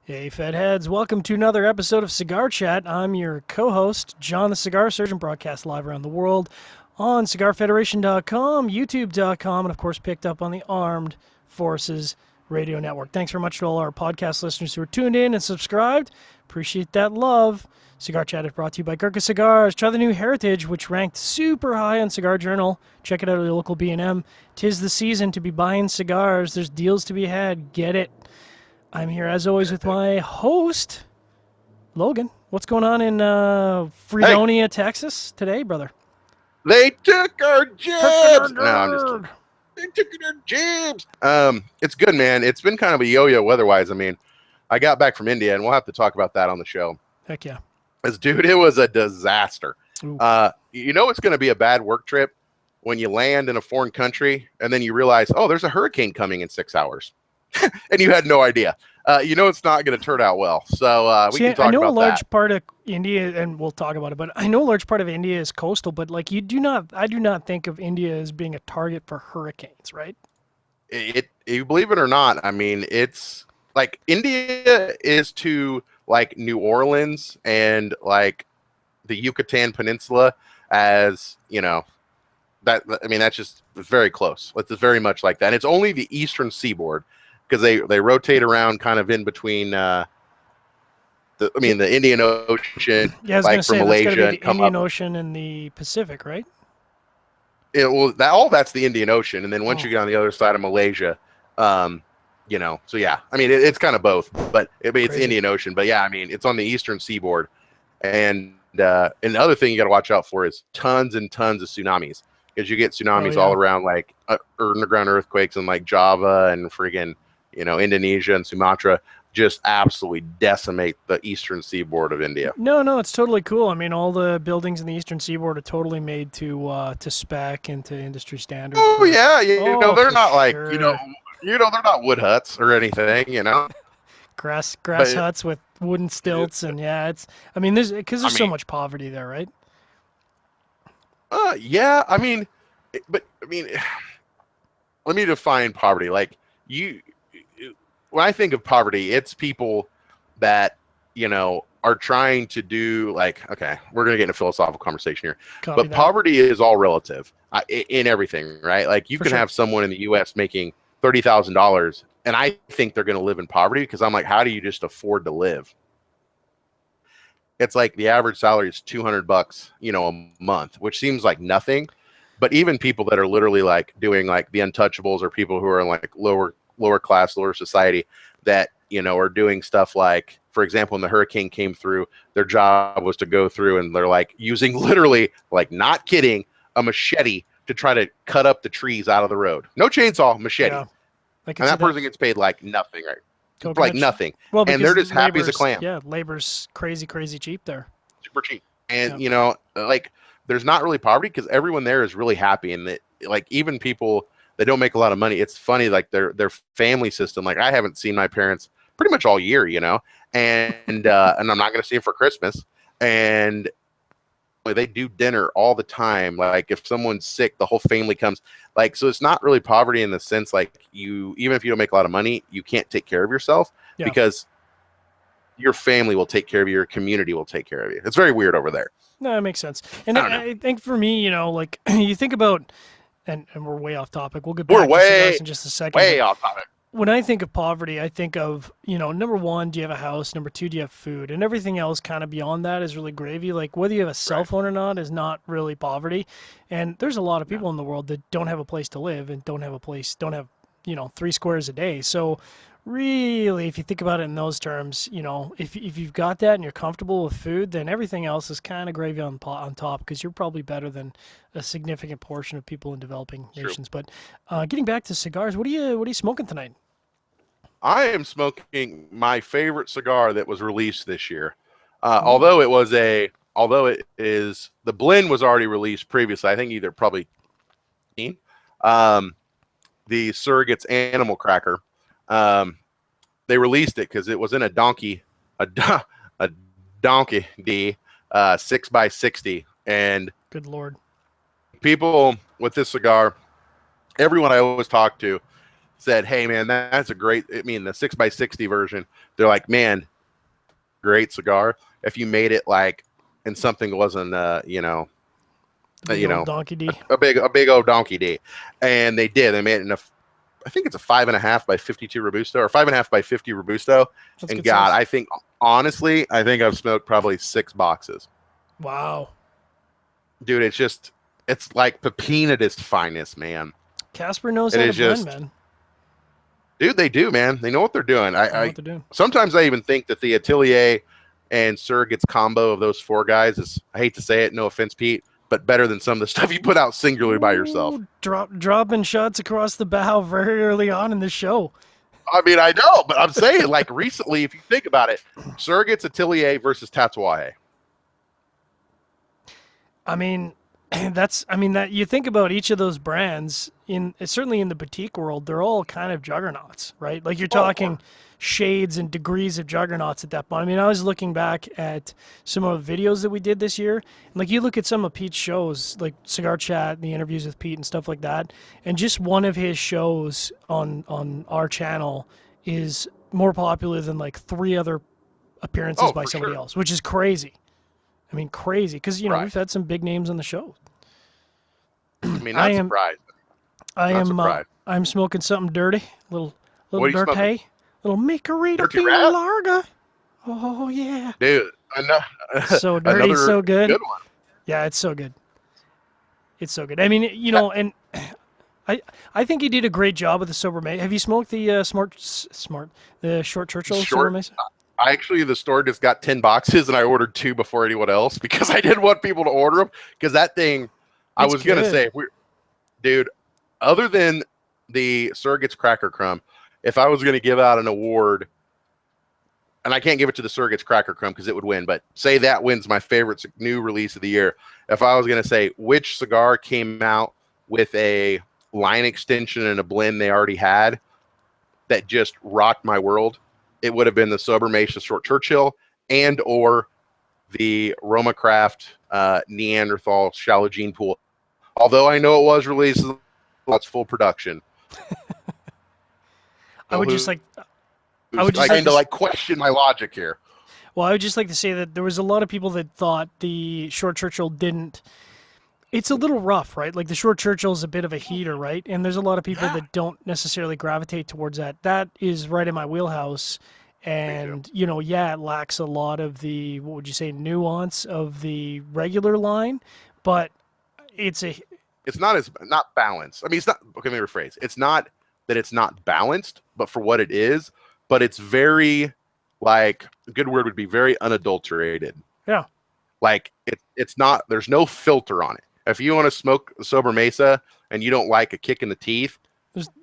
Hey, Fed heads, welcome to another episode of Cigar Chat. I'm your co-host, John the Cigar Surgeon, broadcast live around the world on CigarFederation.com, YouTube.com, and of course picked up on the Armed Forces Radio Network. Thanks very much to all our podcast listeners who are tuned in and subscribed. Appreciate that love. Cigar Chat is brought to you by Gurkha Cigars. Try the new Heritage, which ranked super high on Cigar Journal. Check it out at your local B&M. 'Tis the season to be buying cigars. There's deals to be had. Get it. I'm here, as always, with my host, Logan. What's going on in Fredonia, Texas today, brother? They took our jobs! No, I'm just kidding. They took our jobs! It's good, man. It's been kind of a yo-yo weather-wise. I mean, I got back from India, and we'll have to talk about that on the show. Heck yeah. Because, dude, it was a disaster. You know it's going to be a bad work trip when you land in a foreign country, and then you realize, oh, there's a hurricane coming in 6 hours. And you had no idea. You know it's not going to turn out well. So we can talk about that. I know a large part of India, and we'll talk about it, but I know a large part of India is coastal, but like I do not think of India as being a target for hurricanes, right? You believe it or not, I mean, it's like India is to like New Orleans and like the Yucatan Peninsula as, you know, that, I mean, that's just very close. It's very much like that. And it's only the eastern seaboard, because they rotate around kind of in between the Indian Ocean, yeah, I was like from Malaysia, the and come Indian up. Ocean and the Pacific, right? That's the Indian Ocean, and then once you get on the other side of Malaysia, you know, so yeah, I mean it's kind of both, but it's Indian Ocean, but yeah, I mean it's on the eastern seaboard, and the other thing you got to watch out for is tons and tons of tsunamis, because you get tsunamis all around, like underground earthquakes in like Java and friggin', you know, Indonesia and Sumatra just absolutely decimate the eastern seaboard of India. No, it's totally cool. I mean, all the buildings in the eastern seaboard are totally made to spec and to industry standards. Oh yeah, you know they're not like you know they're not wood huts or anything, you know. grass huts with wooden stilts, and yeah, it's. I mean, there's so much poverty there, right? Yeah, I mean, but I mean, let me define poverty. Like when I think of poverty, it's people that, you know, are trying to do like, okay, we're going to get in a philosophical conversation here, but poverty is all relative in everything, right? Like you can have someone in the U.S. making $30,000, and I think they're going to live in poverty, because I'm like, how do you just afford to live? It's like the average salary is $200, you know, a month, which seems like nothing. But even people that are literally like doing like the untouchables, or people who are in like lower class, lower society, that, you know, are doing stuff like, for example, when the hurricane came through, their job was to go through and they're like using literally, like not kidding, a machete to try to cut up the trees out of the road. No chainsaw, machete. Yeah. And that person gets paid like nothing, right? Like nothing. Well, and they're just happy as a clam. Yeah, labor's crazy cheap there. Super cheap. And you know, like there's not really poverty, because everyone there is really happy, and that, like, even people that don't make a lot of money, it's funny, like their family system. Like I haven't seen my parents pretty much all year, you know, and I'm not going to see them for Christmas, and they do dinner all the time. Like if someone's sick, the whole family comes. Like, so it's not really poverty in the sense, like, even if you don't make a lot of money, you can't take care of yourself, because your family will take care of you, your community will take care of you. It's very weird over there. No, it makes sense. And I think for me, you know, like you think about, and we're way off topic. We'll get back to cigars in just a second. Way off topic. When I think of poverty, I think of, you know, number one, do you have a house? Number two, do you have food? And everything else kind of beyond that is really gravy. Like whether you have a cell phone or not is not really poverty. And there's a lot of people in the world that don't have a place to live and don't have, you know, 3 squares a day. So really, if you think about it in those terms, you know, if you've got that and you're comfortable with food, then everything else is kind of gravy on top, because you're probably better than a significant portion of people in developing nations. But getting back to cigars, what are you smoking tonight? I am smoking my favorite cigar that was released this year. Although the blend was already released previously, I think either probably the Surrogate's Animal Cracker. They released it because it was in a donkey D 6x60, and good Lord, people with this cigar, everyone I always talk to, said, "Hey, man, that's a great." I mean, the 6x60 version. They're like, "Man, great cigar. If you made it like, and something wasn't, Big old donkey D. a big old donkey D," and they did. They made it in a, I think it's a 5.5 by 52 robusto or 5.5 by 50 robusto. That's And good God, size. I think honestly, I think I've smoked probably 6 boxes. Wow. Dude, it's like pepin at its finest, man. Casper knows It how to is blend, just, man. dude, they do, man. They know what they're doing. They know I what they're doing. sometimes I even think that the Atelier and Surrogates combo of those 4 guys is, I hate to say it, no offense, Pete, but better than some of the stuff you put out singularly by yourself. Ooh, dropping shots across the bow very early on in the show. I mean, I know, but I'm saying, like, recently, if you think about it, Surrogates Atelier versus Tatuaje. I mean, that you think about each of those brands in certainly in the boutique world, they're all kind of juggernauts, right? Like you're Oh, talking shades and degrees of juggernauts at that point. I mean, I was looking back at some of the videos that we did this year, and like you look at some of Pete's shows, like Cigar Chat, the interviews with Pete and stuff like that, and just one of his shows on our channel is more popular than like 3 other appearances oh, by for somebody sure. else, which is crazy. I mean, crazy because Right. we've had some big names on the show. I mean, I not am surprised. I Not am surprised. I'm smoking something dirty, What little are you smoking? dirty, little Micarita Dirty Fina Rat? Larga. Oh yeah, Dude, so dirty, another so good. good one. Yeah, it's so good. It's so good. I mean, Yeah, and I I think he did a great job with the Sober Mesa. Have you smoked the the Short Churchill Sober short. Mesa? I actually, the store just got 10 boxes and I ordered 2 before anyone else because I didn't want people to order them. Because that thing, I It's was going to good. say, dude, other than the Surrogates Cracker Crumb, if I was going to give out an award, and I can't give it to the Surrogates Cracker Crumb because it would win, but say that wins my favorite new release of the year. If I was going to say which cigar came out with a line extension and a blend they already had that just rocked my world, it would have been the Sober Mesa Short Churchill and or the Roma Craft Neanderthal Shallow Gene Pool. Although I know it was released, it's full production. I would just Who's like I would just like kind to to like question my logic here? well, I would just like to say that there was a lot of people that thought the Short Churchill didn't. It's a little rough, right? Like the Short Churchill is a bit of a heater, right? And there's a lot of people Yeah, that don't necessarily gravitate towards that. That is right in my wheelhouse. me too. And, yeah, it lacks a lot of the, what would you say, nuance of the regular line, but it's a, It's not balanced. I mean, it's not. Okay, let me rephrase. It's not that it's not balanced, but for what it is, but it's very, like, a good word would be very unadulterated. yeah, Like it's not. There's no filter on it. If you want to smoke Sober Mesa and you don't like a kick in the teeth,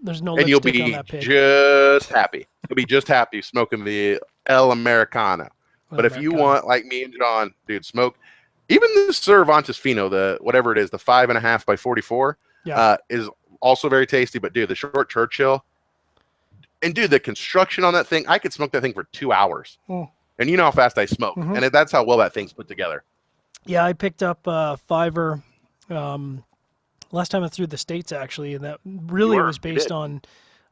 there's no and you'll lipstick on be that pig. just happy. You'll be just happy smoking the El Americano. Well, But if you Americano. want, like me and John, dude, smoke even the Cervantes Fino, the whatever it is, the 5.5 by 44, Yeah. is also very tasty. But dude, the Short Churchill, and dude, the construction on that thing, I could smoke that thing for 2 hours. Mm. And you know how fast I smoke, Mm-hmm. and that's how well that thing's put together. Yeah, I picked up Fiverr last time I threw the States, actually, and that really was You based did.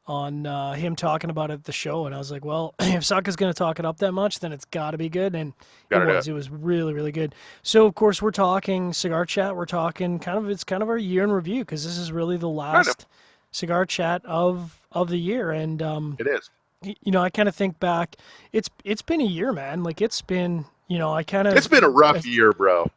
on him talking about it at the show, and I was like, well, if Saka's going to talk it up that much, then it's got to be good, and it Gotta do was. it. It was really, really good. So, of course, we're talking Cigar Chat. We're talking it's kind of our year in review because this is really the Kind of. last Cigar Chat of the year, and It is. I kind of think back. It's been a year, man. Like it's been, I kind It's of been a rough year, bro.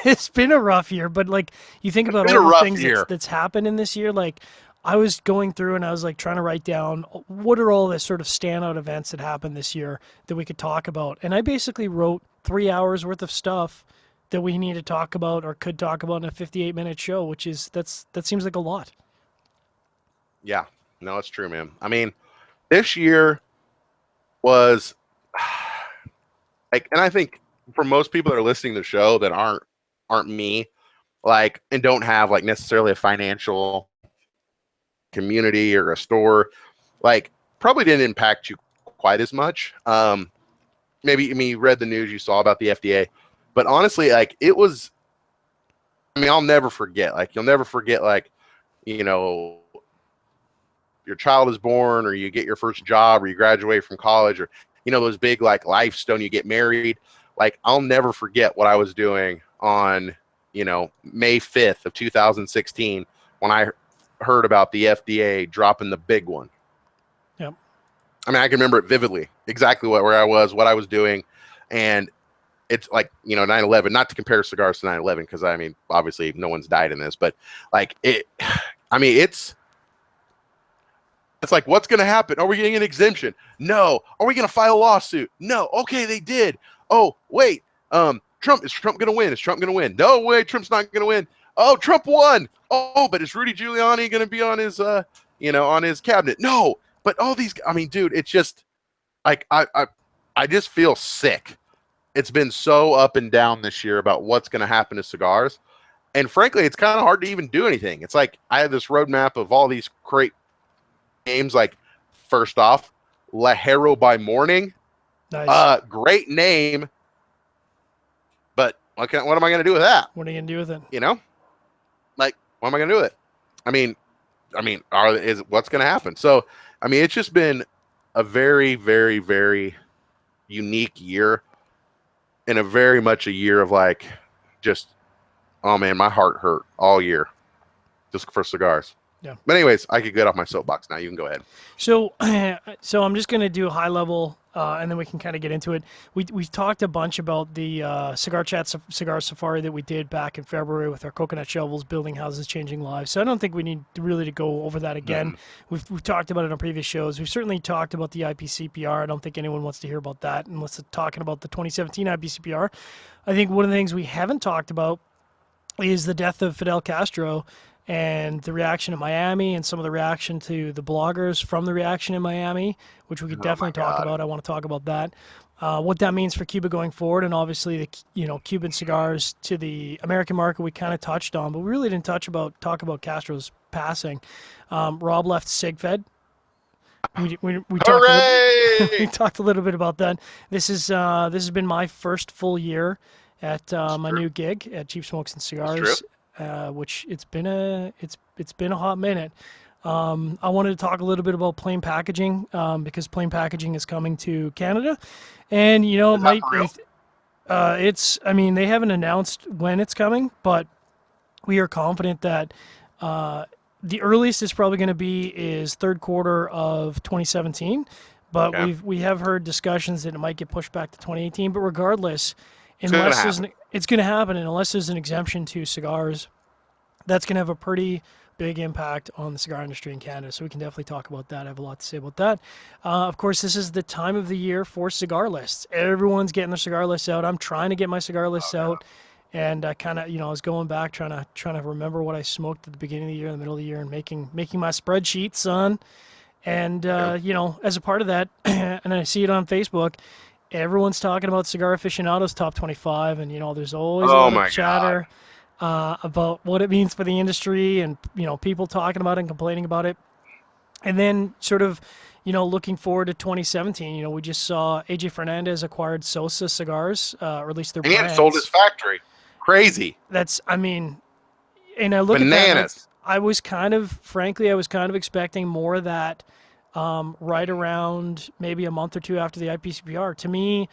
it's been a rough year, but like you think It's about been all a the rough things year. that's happened in this year. Like I was going through and I was like trying to write down what are all the sort of standout events that happened this year that we could talk about. And I basically wrote 3 hours worth of stuff that we need to talk about or could talk about in a 58-minute show, which is that seems like a lot. Yeah. No, it's true, man. I mean, this year was like, and I think for most people that are listening to the show that aren't me, like, and don't have like necessarily a financial community or a store, like, probably didn't impact you quite as much. Maybe, I mean, you read the news, you saw about the FDA, but honestly, like, it was. I mean, I'll never forget. Like, you'll never forget. Like, you know, your child is born, or you get your first job, or you graduate from college, or those big like milestone, you get married. Like, I'll never forget what I was doing on May 5th of 2016 when I heard about the FDA dropping the big one. Yep. I mean, I can remember it vividly, exactly where I was, what I was doing. And it's like, 9/11, not to compare cigars to 9/11, because I mean, obviously no one's died in this, but like it's like, what's going to happen? Are we getting an exemption? No. Are we going to file a lawsuit? No. Okay, they did. Oh, wait. Is Trump going to win? Is Trump going to win? No way, Trump's not going to win. Oh, Trump won. Oh, but is Rudy Giuliani going to be on his, on his cabinet? No. But all these, I mean, dude, it's just like, I just feel sick. It's been so up and down this year about what's going to happen to cigars. And frankly, it's kind of hard to even do anything. It's like, I have this roadmap of all these great names. Like, first off, Lajero by Morning. Nice. Great name. But what am I going to do with that? What are you going to do with it? Like, what am I going to do with it? I mean, what's going to happen? So, I mean, it's just been a very, very, very unique year, and a very much a year of like, just, oh man, my heart hurt all year just for cigars. Yeah. But anyways, I could get off my soapbox now. You can go ahead. So I'm just going to do a high level, and then we can kind of get into it. We've talked a bunch about the CigarChat cigar safari that we did back in February with our coconut shovels, building houses, changing lives. So I don't think we need to go over that again. We've talked about it on previous shows. We've certainly talked about the IPCPR. I don't think anyone wants to hear about that unless they're talking about the 2017 IPCPR. I think one of the things we haven't talked about is the death of Fidel Castro, and the reaction in Miami, and some of the reaction to the bloggers from the reaction in Miami, which we could definitely talk about. I want to talk about that, what that means for Cuba going forward, and obviously the Cuban cigars to the American market we kind of touched on, but we really didn't talk about Castro's passing. Rob left SigFed. We talked a little bit about that. This has been my first full year at my new gig at Cheap Smokes and Cigars. Which it's been a hot minute. I wanted to talk a little bit about plain packaging, because plain packaging is coming to Canada, and it might. I mean, they haven't announced when it's coming, but we are confident that the earliest it's probably going to be is third quarter of 2017. But we have heard discussions that it might get pushed back to 2018. But regardless, it's going to happen, and unless there's an exemption to cigars, that's going to have a pretty big impact on the cigar industry in Canada. So we can definitely talk about that. I have a lot to say about that. Of course, this is the time of the year for cigar lists. Everyone's getting their cigar lists out. I'm trying to get my cigar lists out, and I kind of, I was going back trying to remember what I smoked at the beginning of the year, in the middle of the year, and making my spreadsheet, son. And as a part of that, and I see it on Facebook, everyone's talking about Cigar Aficionado's top 25, and there's always a lot of chatter about what it means for the industry, and people talking about it and complaining about it. And then sort of looking forward to 2017, we just saw AJ Fernandez acquired Sosa Cigars, or at least their brands. And sold his factory. Crazy. That's, I mean, and I look bananas. At that, I was kind of expecting more of that right around maybe a month or two after the IPCPR. To me,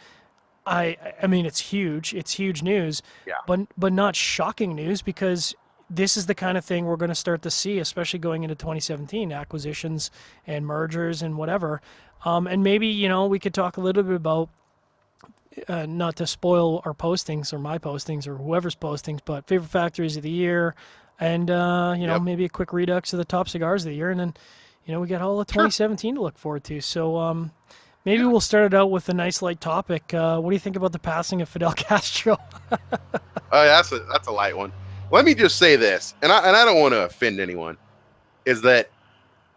I mean, it's huge. It's huge news, but not shocking news, because this is the kind of thing we're going to start to see, especially going into 2017, acquisitions and mergers and whatever. And maybe, we could talk a little bit about, not to spoil our postings or my postings or whoever's postings, but favorite factories of the year, and, maybe a quick redux of the top cigars of the year. And then, we got all of 2017 to look forward to. So maybe we'll start it out with a nice light topic. What do you think about the passing of Fidel Castro? That's a light one. Let me just say this, and I don't want to offend anyone, is that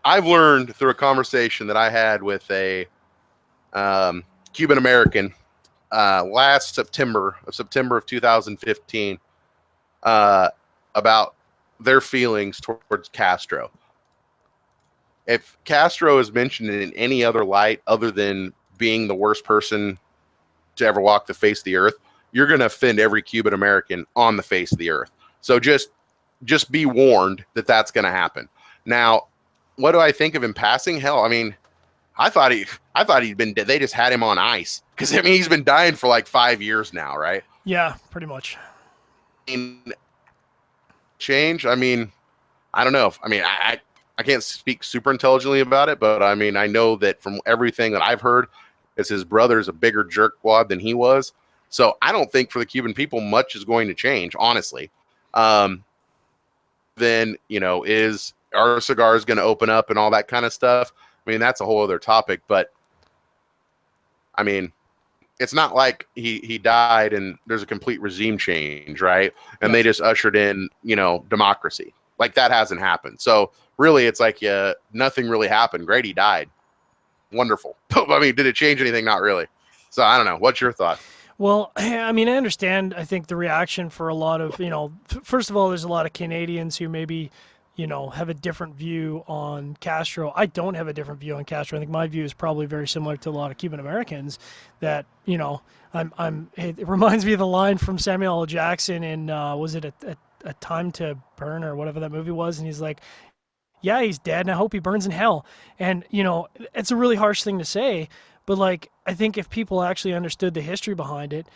I've learned through a conversation that I had with a Cuban American last September of 2015 about their feelings towards Castro. If Castro is mentioned in any other light other than being the worst person to ever walk the face of the earth, you're going to offend every Cuban American on the face of the earth. So just be warned that that's going to happen. Now, what do I think of him passing? Hell, I mean, I thought he'd been dead. They just had him on ice because I mean he's been dying for like 5 years now, right? Yeah, pretty much. I mean, change. I mean, I don't know. I mean, I can't speak super intelligently about it, but I mean, I know that from everything that I've heard, is his brother's a bigger jerkwad than he was. So I don't think for the Cuban people much is going to change, honestly. Then is our cigars going to open up and all that kind of stuff? I mean, that's a whole other topic, but I mean, it's not like he died and there's a complete regime change, right? And Yeah. they just ushered in, democracy. Like that hasn't happened. So really, it's like nothing really happened. Grady died. Wonderful. I mean, did it change anything? Not really. So I don't know. What's your thought? Well, I mean, I understand. I think the reaction for a lot of, first of all, there's a lot of Canadians who maybe, have a different view on Castro. I don't have a different view on Castro. I think my view is probably very similar to a lot of Cuban Americans. That It reminds me of the line from Samuel L. Jackson in was it a Time to Burn or whatever that movie was, and he's like, yeah, he's dead, and I hope he burns in hell. And it's a really harsh thing to say, but like I think if people actually understood the history behind it,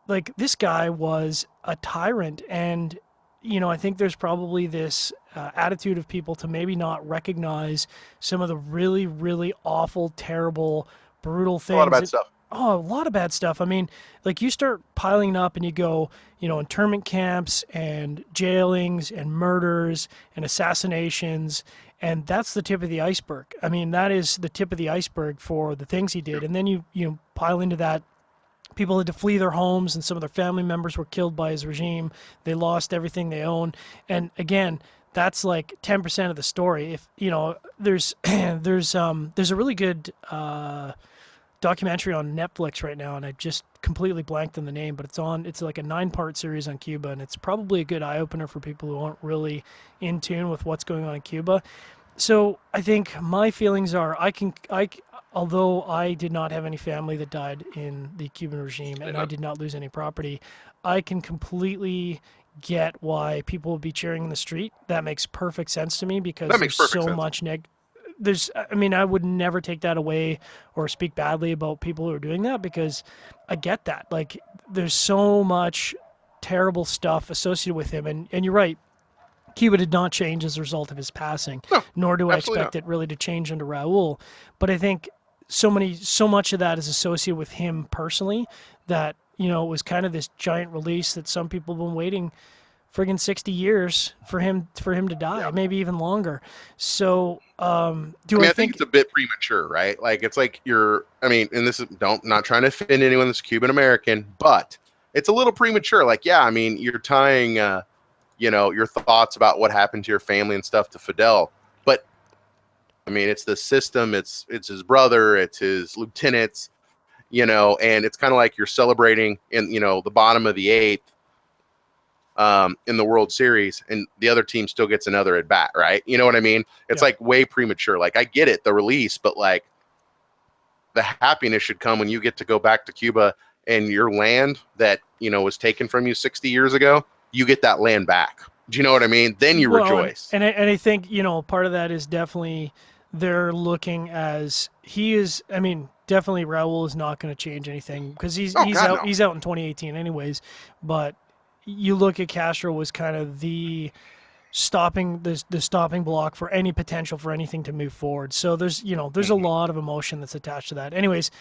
like this guy was a tyrant, and I think there's probably this attitude of people to maybe not recognize some of the really, really awful, terrible, brutal A lot of things bad that. stuff. Oh, a lot of bad stuff. I mean, like you start piling up and you go, internment camps and jailings and murders and assassinations, and that's the tip of the iceberg. I mean, that is the tip of the iceberg for the things he did. And then you pile into that people had to flee their homes, and some of their family members were killed by his regime. They lost everything they owned. And again, that's like 10% of the story. If there's there's a really good documentary on Netflix right now, and I just completely blanked on the name, but it's like a 9-part series on Cuba, and it's probably a good eye opener for people who aren't really in tune with what's going on in Cuba. So I think my feelings are although I did not have any family that died in the Cuban regime and I did not lose any property, I can completely get why people would be cheering in the street. That makes perfect sense to me because That makes there's perfect so sense. much I mean, I would never take that away or speak badly about people who are doing that because I get that. Like, there's so much terrible stuff associated with him. And you're right, Cuba did not change as a result of his passing, No, nor do I absolutely expect not. it really to change under Raul. But I think so much of that is associated with him personally that, it was kind of this giant release that some people have been waiting friggin' 60 years for him to die, Yeah. maybe even longer. So, I do mean, I I think think it's a bit premature, right? Like it's like I mean, and this is don't not trying to offend anyone that's Cuban American, but it's a little premature. Like, yeah, I mean, you're tying your thoughts about what happened to your family and stuff to Fidel. But I mean, it's the system, it's his brother, it's his lieutenants, and it's kind of like you're celebrating in, the bottom of the eighth in the World Series, and the other team still gets another at bat, right? You know what I mean? It's Yeah. like way premature. Like I get it, the release, but like the happiness should come when you get to go back to Cuba and your land that was taken from you 60 years ago, you get that land back. Do you know what I mean? Then you Well, rejoice. and I think part of that is definitely they're looking as he is. I mean, definitely Raul is not going to change anything because Oh God, no. he's out in 2018 anyways. But you look at Castro was kind of the stopping block for any potential for anything to move forward. So there's a lot of emotion that's attached to that. Anyways,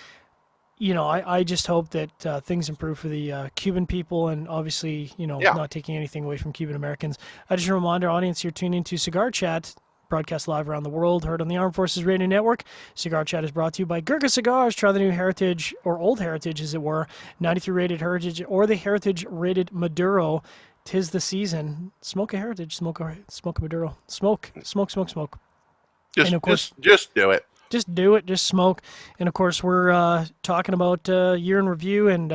I just hope that things improve for the Cuban people and obviously, Yeah. not taking anything away from Cuban Americans. I just remind our audience you're tuning into Cigar Chat, broadcast live around the world, heard on the Armed Forces Radio Network. Cigar Chat is brought to you by Gurkha Cigars. Try the new Heritage, or Old Heritage as it were, 93 rated Heritage, or the Heritage rated Maduro. 'Tis the season. Smoke a Heritage, smoke a Maduro. Smoke, smoke, smoke, smoke. Just And of course, just do it. just do it, just smoke. And of course, we're talking about year in review and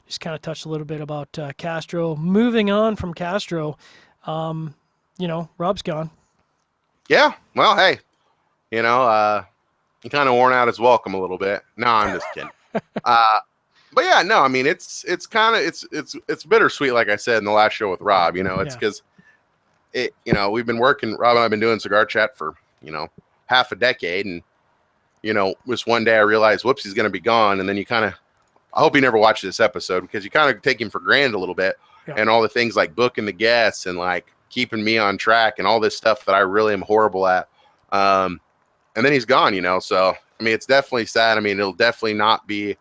just kind of touched a little bit about Castro. Moving on from Castro, Rob's gone. Yeah. Well, hey, he kind of worn out his welcome a little bit. No, I'm just kidding. But yeah, no, I mean it's kind of it's bittersweet, like I said in the last show with Rob. It's because we've been working. Rob and I've been doing Cigar Chat for half a decade. And, you know, just one day I realized, whoops, he's going to be gone. And then you kind of, I hope he never watched this episode, because you kind of take him for granted a little bit. Yeah. And all the things like booking the guests and like keeping me on track and all this stuff that I really am horrible at. And then he's gone, you know? So, I mean, it's definitely sad. I mean, it'll definitely not be,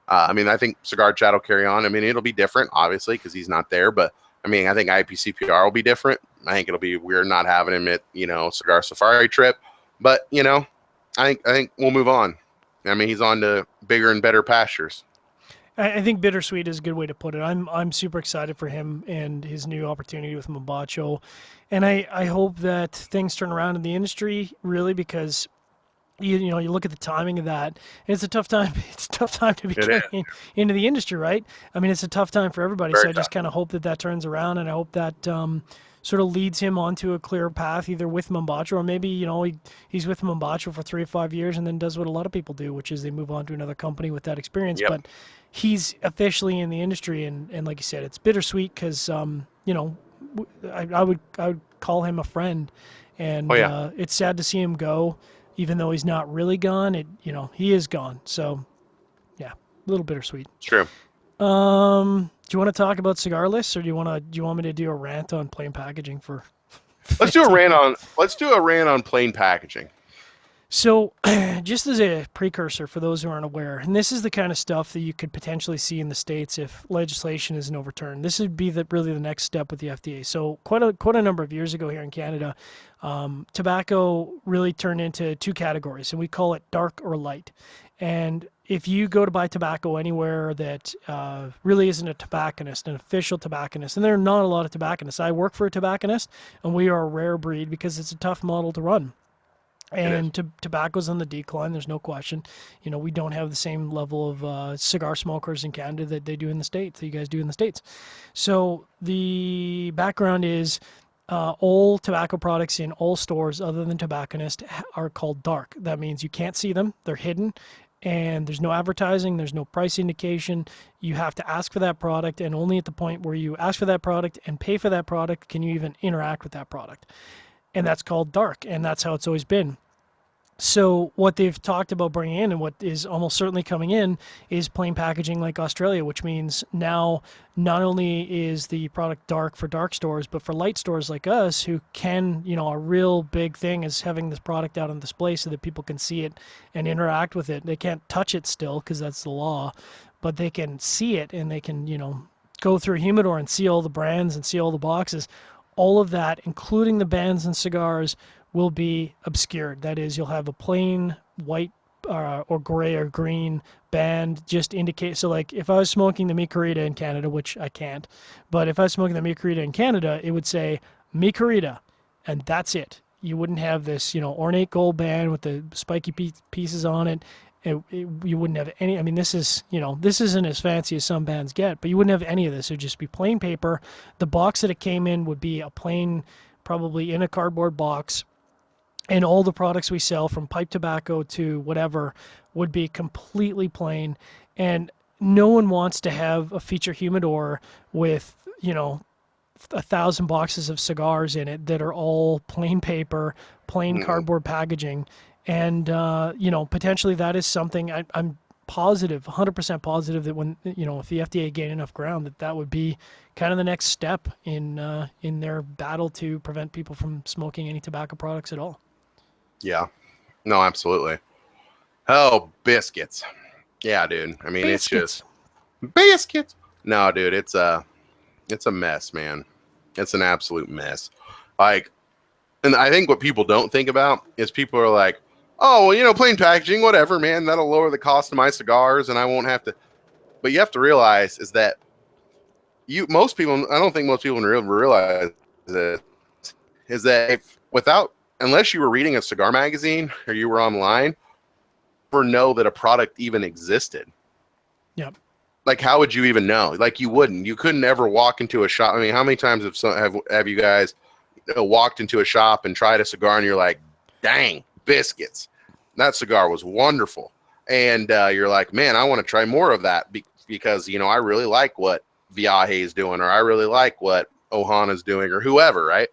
I mean, I think Cigar Chat will carry on. I mean, it'll be different, obviously, because he's not there. But I mean, I think IPCPR will be different. I think it'll be weird not having him at, you know, Cigar Safari Trip. But, you know, I think we'll move on. I mean, he's on to bigger and better pastures. I think Bittersweet is a good way to put it. I'm super excited for him and his new opportunity with Mombacho. And I hope that things turn around in the industry, really, because you know, you look at the timing of that, and it's a tough time. It's a tough time to be getting into the industry, right? I mean, it's a tough time for everybody. Very so I just kind of hope that turns around, and I hope that sort of leads him onto a clear path, either with Mombacho, or maybe, you know, he's with Mombacho for 3 or 5 years and then does what a lot of people do, which is they move on to another company with that experience. Yep. But he's officially in the industry, and like you said, it's bittersweet because you know, I would call him a friend, and it's sad to see him go. Even though he's not really gone, you know, he is gone. So, yeah, a little bittersweet. True. Do you want to talk about cigar lists, or do you want me to do a rant on plain packaging for? Let's do a rant on plain packaging. So, just as a precursor for those who aren't aware, and this is the kind of stuff that you could potentially see in the States if legislation isn't overturned. This would be really the next step with the FDA. So, quite a number of years ago here in Canada, tobacco really turned into 2 categories, and we call it dark or light. And if you go to buy tobacco anywhere that really isn't a tobacconist, an official tobacconist, and there are not a lot of tobacconists. I work for a tobacconist, and we are a rare breed because it's a tough model to run. And tobacco's on the decline, there's no question. You know, we don't have the same level of cigar smokers in Canada that they do in the States, that you guys do in the States. So the background is all tobacco products in all stores other than tobacconist are called dark. That means you can't see them, they're hidden, and there's no advertising, there's no price indication. You have to ask for that product, and only at the point where you ask for that product and pay for that product can you even interact with that product. And that's called dark, and that's how it's always been. So what they've talked about bringing in, and what is almost certainly coming in, is plain packaging like Australia, which means now not only is the product dark for dark stores, but for light stores like us who can, you know, a real big thing is having this product out on display so that people can see it and interact with it. They can't touch it still because that's the law, but they can see it, and they can, you know, go through a humidor and see all the brands and see all the boxes. All of that, including the bands and cigars, will be obscured. That is, you'll have a plain white or gray or green band just indicate. So like if I was smoking the Mi Querida in Canada, which I can't, but if I was smoking the Mi Querida in Canada, it would say Mi Querida, and that's it. You wouldn't have this, you know, ornate gold band with the spiky pieces on it. You wouldn't have any. I mean, this is, you know, this isn't as fancy as some bands get, but you wouldn't have any of this. It would just be plain paper. The box that it came in would be a plain, probably in a cardboard box, and all the products we sell, from pipe tobacco to whatever, would be completely plain. And no one wants to have a feature humidor with, you know, 1,000 boxes of cigars in it that are all plain paper, plain cardboard packaging. And, you know, potentially that is something I'm positive, 100% positive that when, you know, if the FDA gained enough ground, that would be kind of the next step in their battle to prevent people from smoking any tobacco products at all. Yeah. No, absolutely. Oh, biscuits. Yeah, dude. I mean, Biscuits. It's just biscuits. No, dude, it's a mess, man. It's an absolute mess. Like, and I think what people don't think about is people are like, oh, well, you know, plain packaging, whatever, man, that'll lower the cost of my cigars and I won't have to. But you have to realize is that most people, I don't think most people realize this, is that unless you were reading a cigar magazine or you were online, never know that a product even existed. Yep. Like, how would you even know? Like, you couldn't ever walk into a shop. I mean, how many times have you guys walked into a shop and tried a cigar and you're like, dang, biscuits, that cigar was wonderful. And you're like, man, I want to try more of that because, you know, I really like what Viaje is doing, or I really like what Ohana's doing, or whoever, right?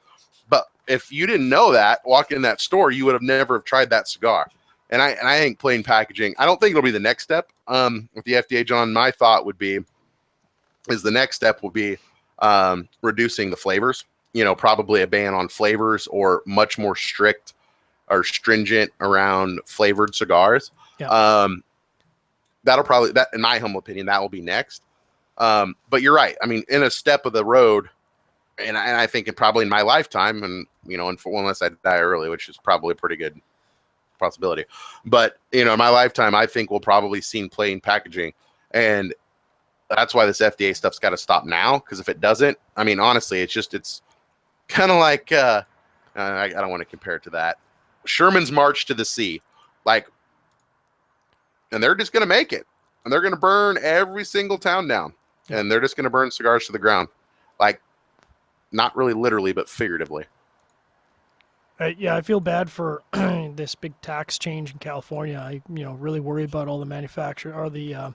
But if you didn't know that, walking in that store, you would have never have tried that cigar. And I think plain packaging, I don't think it'll be the next step with the FDA, John. My thought would be, is the next step will be reducing the flavors, probably a ban on flavors or much more strict or stringent around flavored cigars. Yeah. That'll probably, that in my humble opinion, that will be next. But you're right. I mean, in a step of the road, and I think probably in my lifetime, and unless I die early, which is probably a pretty good possibility, but in my lifetime, I think we'll probably see plain packaging, and that's why this FDA stuff's got to stop now. Because if it doesn't, I mean, honestly, it's kind of like I don't want to compare it to that Sherman's March to the Sea, like, and they're just gonna make it, and they're gonna burn every single town down, and they're just gonna burn cigars to the ground, like. Not really literally, but figuratively. Yeah, I feel bad for this big tax change in California. I, really worry about all the manufacturer or the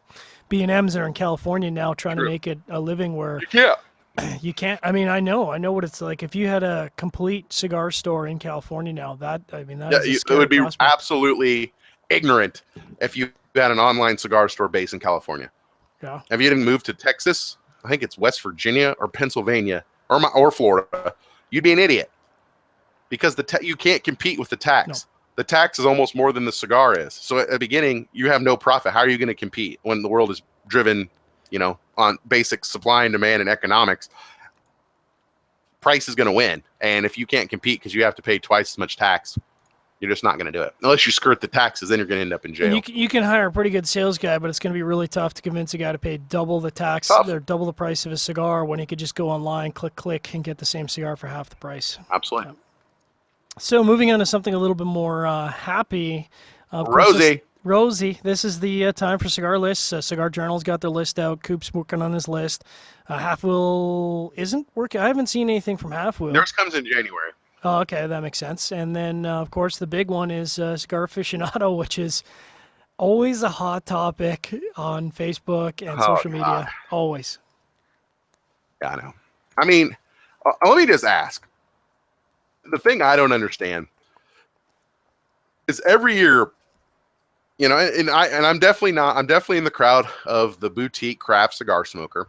B&Ms that are in California now trying to make it a living where you can't. I mean, I know what it's like. If you had a complete cigar store in California now, that is a it would be prospect. absolutely ignorant if you had an online cigar store base in California. Yeah. If you didn't move to Texas, I think it's West Virginia or Pennsylvania. Or Florida, you'd be an idiot because you can't compete with the tax. No. The tax is almost more than the cigar is. So at the beginning, you have no profit. How are you going to compete when the world is driven, on basic supply and demand and economics? Price is going to win. And if you can't compete because you have to pay twice as much tax, you're just not going to do it. Unless you skirt the taxes, then you're going to end up in jail. You can hire a pretty good sales guy, but it's going to be really tough to convince a guy to pay double the tax or double the price of a cigar when he could just go online, click, and get the same cigar for half the price. Absolutely. So moving on to something a little bit more happy. Rosie, this is the time for cigar lists. Cigar Journal's got their list out. Coop's working on his list. Half Wheel isn't working. I haven't seen anything from Half Wheel. Theirs comes in January. Oh, okay, that makes sense. And then, of course, the big one is Cigar Aficionado, which is always a hot topic on Facebook and social media. Always. Yeah, I know. I mean, let me just ask. The thing I don't understand is every year, and I'm definitely in the crowd of the boutique craft cigar smoker.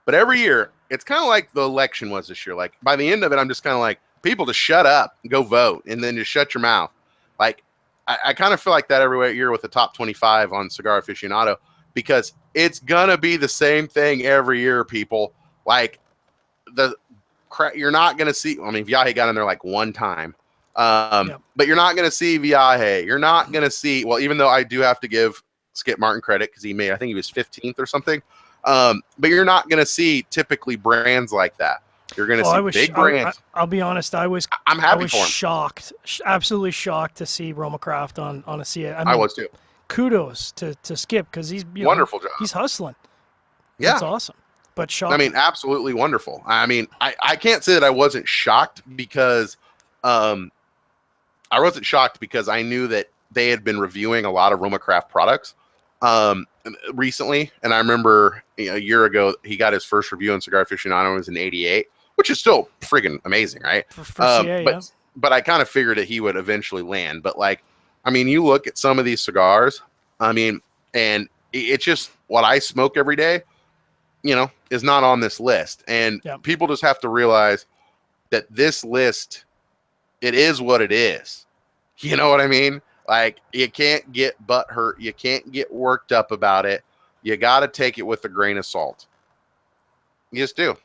But every year, it's kind of like the election was this year. Like, by the end of it, I'm just kind of like, people just shut up and go vote, and then just shut your mouth. Like, I kind of feel like that every year with the top 25 on Cigar Aficionado, because it's going to be the same thing every year, people. Like, you're not going to see, I mean, Viaje got in there like one time. But you're not going to see Viaje. You're not going to see, well, even though I do have to give Skip Martin credit because I think he was 15th or something. But you're not going to see typically brands like that. You're going to see big brands. I'll be honest. I'm happy for him. Shocked, absolutely shocked to see Roma Craft on a CA. I was too. Kudos to Skip because he's wonderful job. He's hustling. Yeah, that's awesome. But shocking. I mean, absolutely wonderful. I mean, I can't say that I wasn't shocked because I wasn't shocked because I knew that they had been reviewing a lot of Roma Craft products recently, and I remember a year ago he got his first review on Cigar Aficionado. It was in '88, which is still friggin' amazing, right? But I kind of figured that he would eventually land. But like, I mean, you look at some of these cigars, I mean, and it's just what I smoke every day, is not on this list. And people just have to realize that this list, it is what it is. You know what I mean? Like, you can't get butthurt. You can't get worked up about it. You got to take it with a grain of salt. You just do.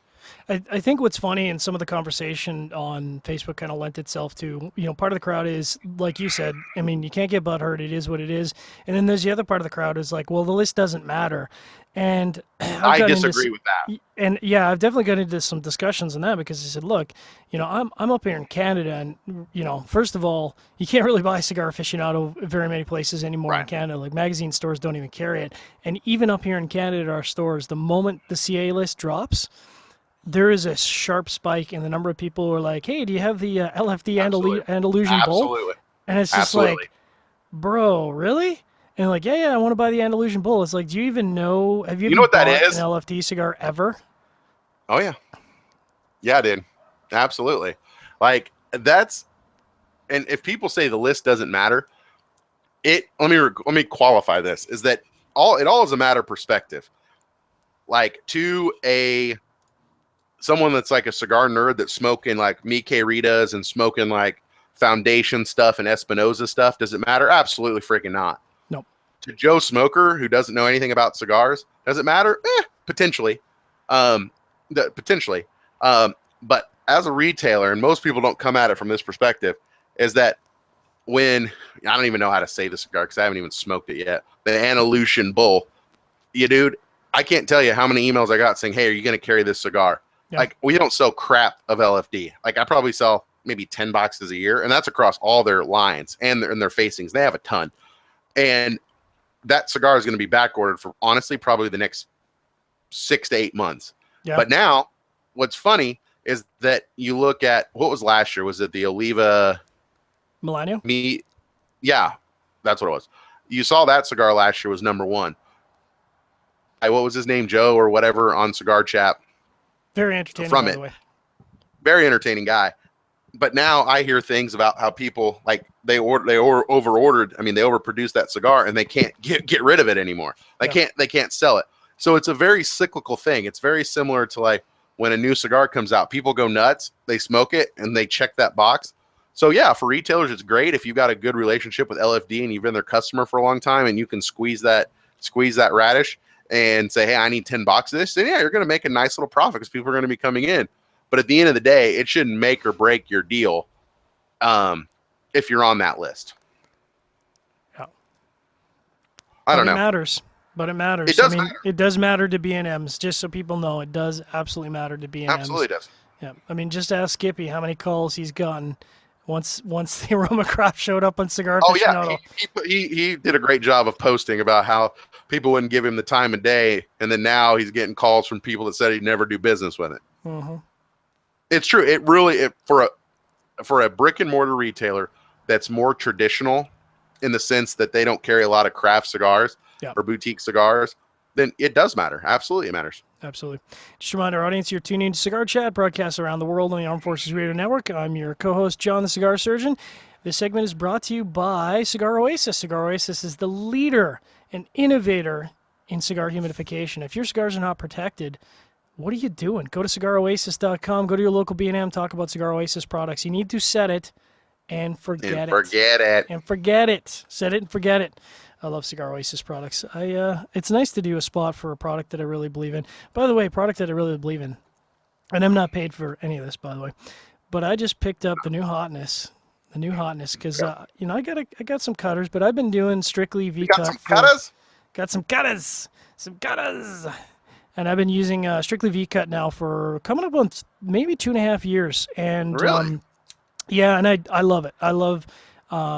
I think what's funny, and some of the conversation on Facebook kind of lent itself to, part of the crowd is, like you said, I mean, you can't get butthurt. It is what it is. And then there's the other part of the crowd is like, well, the list doesn't matter. And I disagree with that. And yeah, I've definitely got into some discussions on that because I said, look, I'm up here in Canada, and first of all, you can't really buy Cigar Aficionado very many places anymore in Canada. Like, magazine stores don't even carry it. And even up here in Canada at our stores, the moment the CA list drops, there is a sharp spike in the number of people who are like, hey, do you have the LFD Andalusian Bull? And it's just like, bro, really? And like, yeah, I want to buy the Andalusian Bull. It's like, do you even know? Have you know what that is? An LFD cigar ever? Oh, yeah. Yeah, I did. Absolutely. Like that's, and if people say the list doesn't matter, let me qualify this, is that it all is a matter of perspective. Like someone that's like a cigar nerd that's smoking like Mike Ritas and smoking like Foundation stuff and Espinosa stuff, does it matter? Absolutely freaking not. Nope. To Joe Smoker, who doesn't know anything about cigars, does it matter? Potentially. Potentially. But as a retailer, and most people don't come at it from this perspective, is that when, I don't even know how to say the cigar because I haven't even smoked it yet, the Andalusian Bull, dude, I can't tell you how many emails I got saying, hey, are you going to carry this cigar? Yeah. Like, we don't sell crap of LFD. Like, I probably sell maybe 10 boxes a year, and that's across all their lines and their facings. They have a ton. And that cigar is going to be back ordered for, honestly, probably the next 6 to 8 months. Yeah. But now, what's funny is that you look at, what was last year? Was it the Oliva Milano? Yeah, that's what it was. You saw that cigar last year was number one. What was his name? Joe or whatever on CigarChat. Very entertaining, by the way. Very entertaining guy. But now I hear things about how people, like, they over-ordered. I mean, they overproduced that cigar and they can't get rid of it anymore. They can't sell it. So it's a very cyclical thing. It's very similar to like when a new cigar comes out, people go nuts, they smoke it and they check that box. So yeah, for retailers, it's great if you've got a good relationship with LFD and you've been their customer for a long time and you can squeeze that radish and say, hey, I need 10 boxes of this. Then yeah, you're going to make a nice little profit because people are going to be coming in. But at the end of the day, it shouldn't make or break your deal if you're on that list. Yeah. I don't know. It matters. But it matters. It does matter. It does matter to B&Ms, just so people know. It does absolutely matter to B&Ms. Absolutely does. Yeah. I mean, just ask Skippy how many calls he's gotten once the aroma craft showed up on Cigar Aficionado. He did a great job of posting about how people wouldn't give him the time of day, and then now he's getting calls from people that said he'd never do business with it. Mm-hmm. It's true. It really, for a brick and mortar retailer that's more traditional in the sense that they don't carry a lot of craft cigars or boutique cigars, then it does matter. Absolutely, it matters. Absolutely. Just remind our audience, you're tuning into Cigar Chat, broadcasts around the world on the Armed Forces Radio Network. I'm your co-host, John the Cigar Surgeon. This segment is brought to you by Cigar Oasis. Cigar Oasis is the leader and innovator in cigar humidification. If your cigars are not protected, what are you doing? Go to cigaroasis.com, go to your local B&M, talk about Cigar Oasis products. You need to set it and forget it. And forget it. Set it and forget it. I love Cigar Oasis products. It's nice to do a spot for a product that I really believe in. By the way, a product that I really believe in, and I'm not paid for any of this, by the way, but I just picked up the new hotness, because I got some cutters, but I've been doing strictly V-cut. Got some cutters? Got some cutters, and I've been using strictly V-cut now for coming up on maybe 2.5 years, and really, yeah, and I love it. I love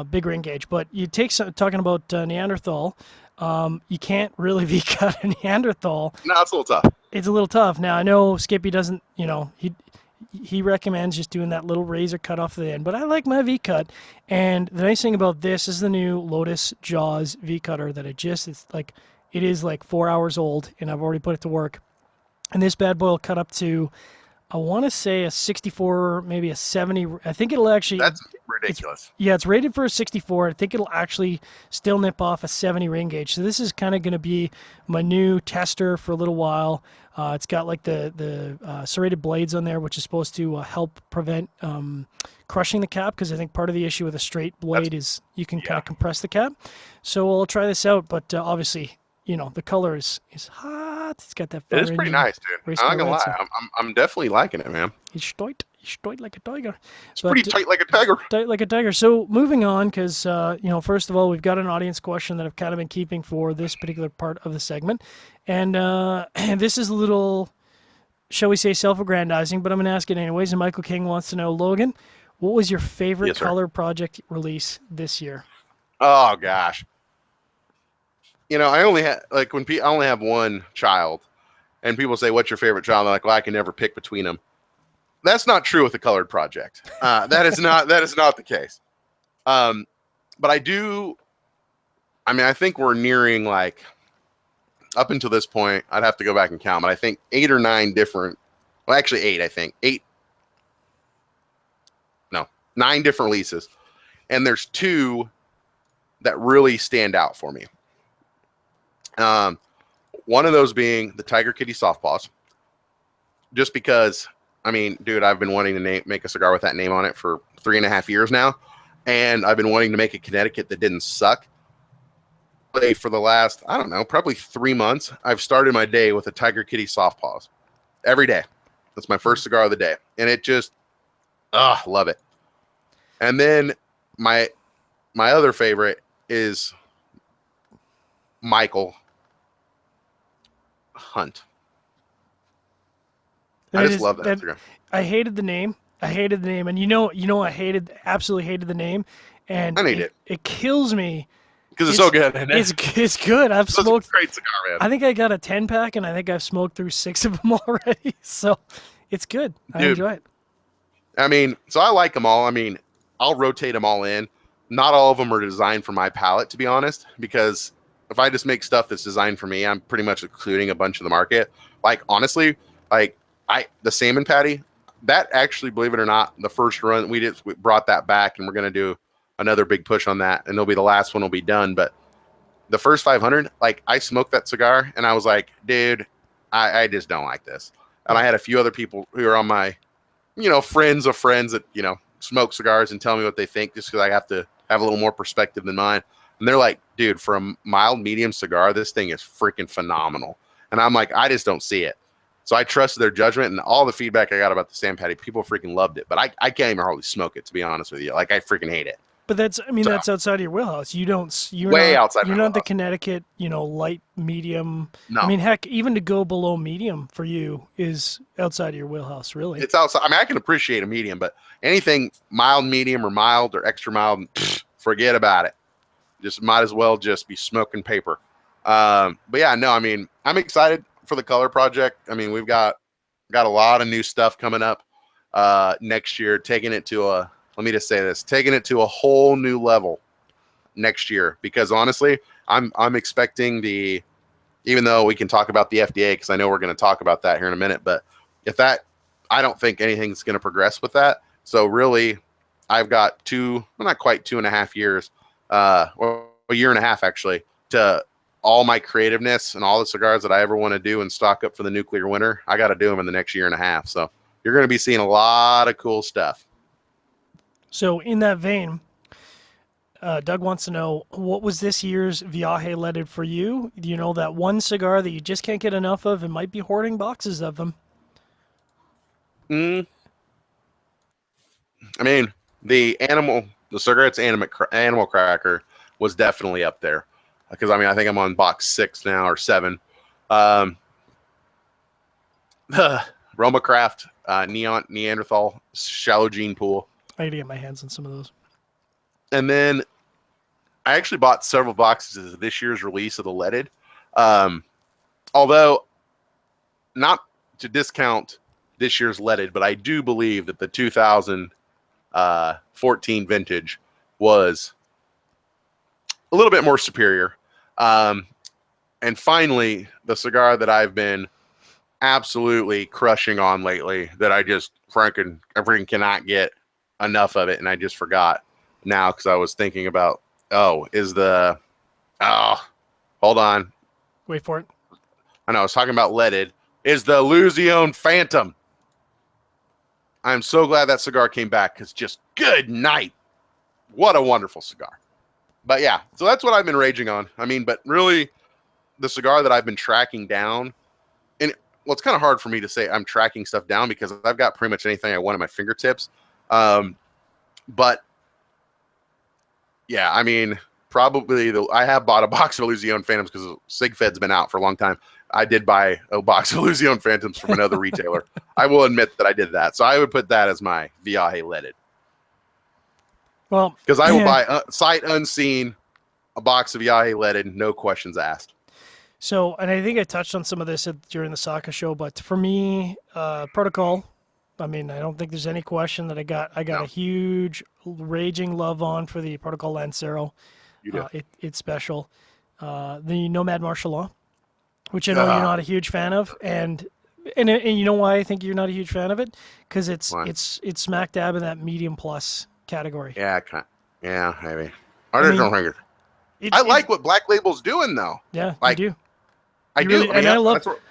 big ring gauge, but you take talking about Neanderthal, you can't really V-cut a Neanderthal. No, it's a little tough. It's a little tough. Now I know Skippy doesn't, he recommends just doing that little razor cut off the end, but I like my V-cut. And the nice thing about this is the new Lotus Jaws V-cutter that it is like 4 hours old, and I've already put it to work. And this bad boy will cut up to, I want to say a 64, maybe a 70. I think it'll actually... That's ridiculous. It's rated for a 64. I think it'll actually still nip off a 70 ring gauge. So this is kind of going to be my new tester for a little while. It's got like the serrated blades on there, which is supposed to help prevent crushing the cap, because I think part of the issue with a straight blade is you can kind of compress the cap. So I'll try this out, but obviously, the color is hot. It's got that fire. It's pretty nice, dude. I'm not gonna lie. I'm definitely liking it, man. He's tight like a tiger. It's pretty tight like a tiger. Tight like a tiger. So moving on, because first of all, we've got an audience question that I've kind of been keeping for this particular part of the segment, and this is a little, shall we say, self-aggrandizing, but I'm gonna ask it anyways. And Michael King wants to know, Logan, what was your favorite color project release this year? Oh gosh. I only have one child, and people say, "What's your favorite child?" I'm like, "Well, I can never pick between them." That's not true with the colored project. That is not the case. But I do. I mean, I think we're nearing, like, up until this point, I'd have to go back and count, but I think 8 or 9 different. Well, actually 8. I think 8. 9 different releases, and there's 2 that really stand out for me. One of those being the Tiger Kitty Soft Paws, just because, I mean, dude, I've been wanting to make a cigar with that name on it for 3.5 years now, and I've been wanting to make a Connecticut that didn't suck. For the last, I don't know, probably 3 months, I've started my day with a Tiger Kitty Soft Paws every day. That's my first cigar of the day, and it just, love it. And then my other favorite is Michael Hunt. I just love that cigar. I hated the name. And absolutely hated the name, and I need it kills me because it's so good. It's good. I've smoked. It's a great cigar, man. I think I got a 10-pack, and I think I've smoked through 6 of them already. So it's good. I enjoy it. I mean, so I like them all. I mean, I'll rotate them all in. Not all of them are designed for my palate, to be honest, because if I just make stuff that's designed for me, I'm pretty much excluding a bunch of the market. Like, honestly, like the salmon patty, that actually, believe it or not, the first run we brought that back, and we're going to do another big push on that, and it'll be the last one will be done. But the first 500, like, I smoked that cigar and I was like, dude, I just don't like this. And I had a few other people who are on my, friends of friends that, smoke cigars and tell me what they think, just because I have to have a little more perspective than mine. And they're like, dude, for a mild medium cigar, this thing is freaking phenomenal. And I'm like, I just don't see it. So I trusted their judgment, and all the feedback I got about the salmon patty, people freaking loved it. But I can't even hardly smoke it, to be honest with you. Like, I freaking hate it. But that's outside of your wheelhouse. You're not the Connecticut, light, medium. No. I mean, heck, even to go below medium for you is outside of your wheelhouse, really. It's outside. I mean, I can appreciate a medium, but anything mild, medium, or mild, or extra mild, forget about it. Just might as well just be smoking paper. But yeah, no, I mean, I'm excited for the color project. I mean, we've got a lot of new stuff coming up next year, taking it to a whole new level next year, because honestly, I'm expecting even though we can talk about the FDA, because I know we're going to talk about that here in a minute, but I don't think anything's going to progress with that. So really, I've got not quite 2.5 years, or a year and a half actually, to all my creativeness and all the cigars that I ever want to do and stock up for the nuclear winter. I got to do them in the next year and a half. So you're going to be seeing a lot of cool stuff. So in that vein, Doug wants to know, what was this year's Viaje leaded for you? Do you know that one cigar that you just can't get enough of and might be hoarding boxes of them? I mean, the cigarette's animal cracker was definitely up there, because I mean, I think I'm on box 6 now, or 7. The Romacraft Neanderthal Shallow Gene Pool. I need to get my hands on some of those. And then I actually bought several boxes of this year's release of the leaded. Although, not to discount this year's leaded, but I do believe that the 2014 vintage was a little bit more superior. And finally, the cigar that I've been absolutely crushing on lately, that I just freaking cannot get enough of it, and I just forgot now because I was thinking about, hold on. Wait for it. I know, I was talking about leaded, is the Illusion Phantom. I'm so glad that cigar came back, because just good night. What a wonderful cigar. But yeah, so that's what I've been raging on. I mean, but really, the cigar that I've been tracking down, and well, it's kind of hard for me to say I'm tracking stuff down, because I've got pretty much anything I want at my fingertips. But yeah, I mean, probably I have bought a box of Illusion Phantoms, because SigFed's been out for a long time. I did buy a box of Illusion Phantoms from another retailer. I will admit that I did that. So I would put that as my Viaje leaded. Well, because I will buy sight unseen a box of Viaje leaded, no questions asked. So, and I think I touched on some of this during the Saka show, but for me, Protocol, I mean, I don't think there's any question that I got a huge raging love on for the Protocol Lancero. You do. It's special. The Nomad Martial Law, which I know you're not a huge fan of, and you know why I think you're not a huge fan of it? Because it's smack dab in that medium plus category. Yeah, yeah, maybe. I mean, I like what Black Label's doing though. Yeah, you Like do. I You do. really, I mean, and I love. that's what.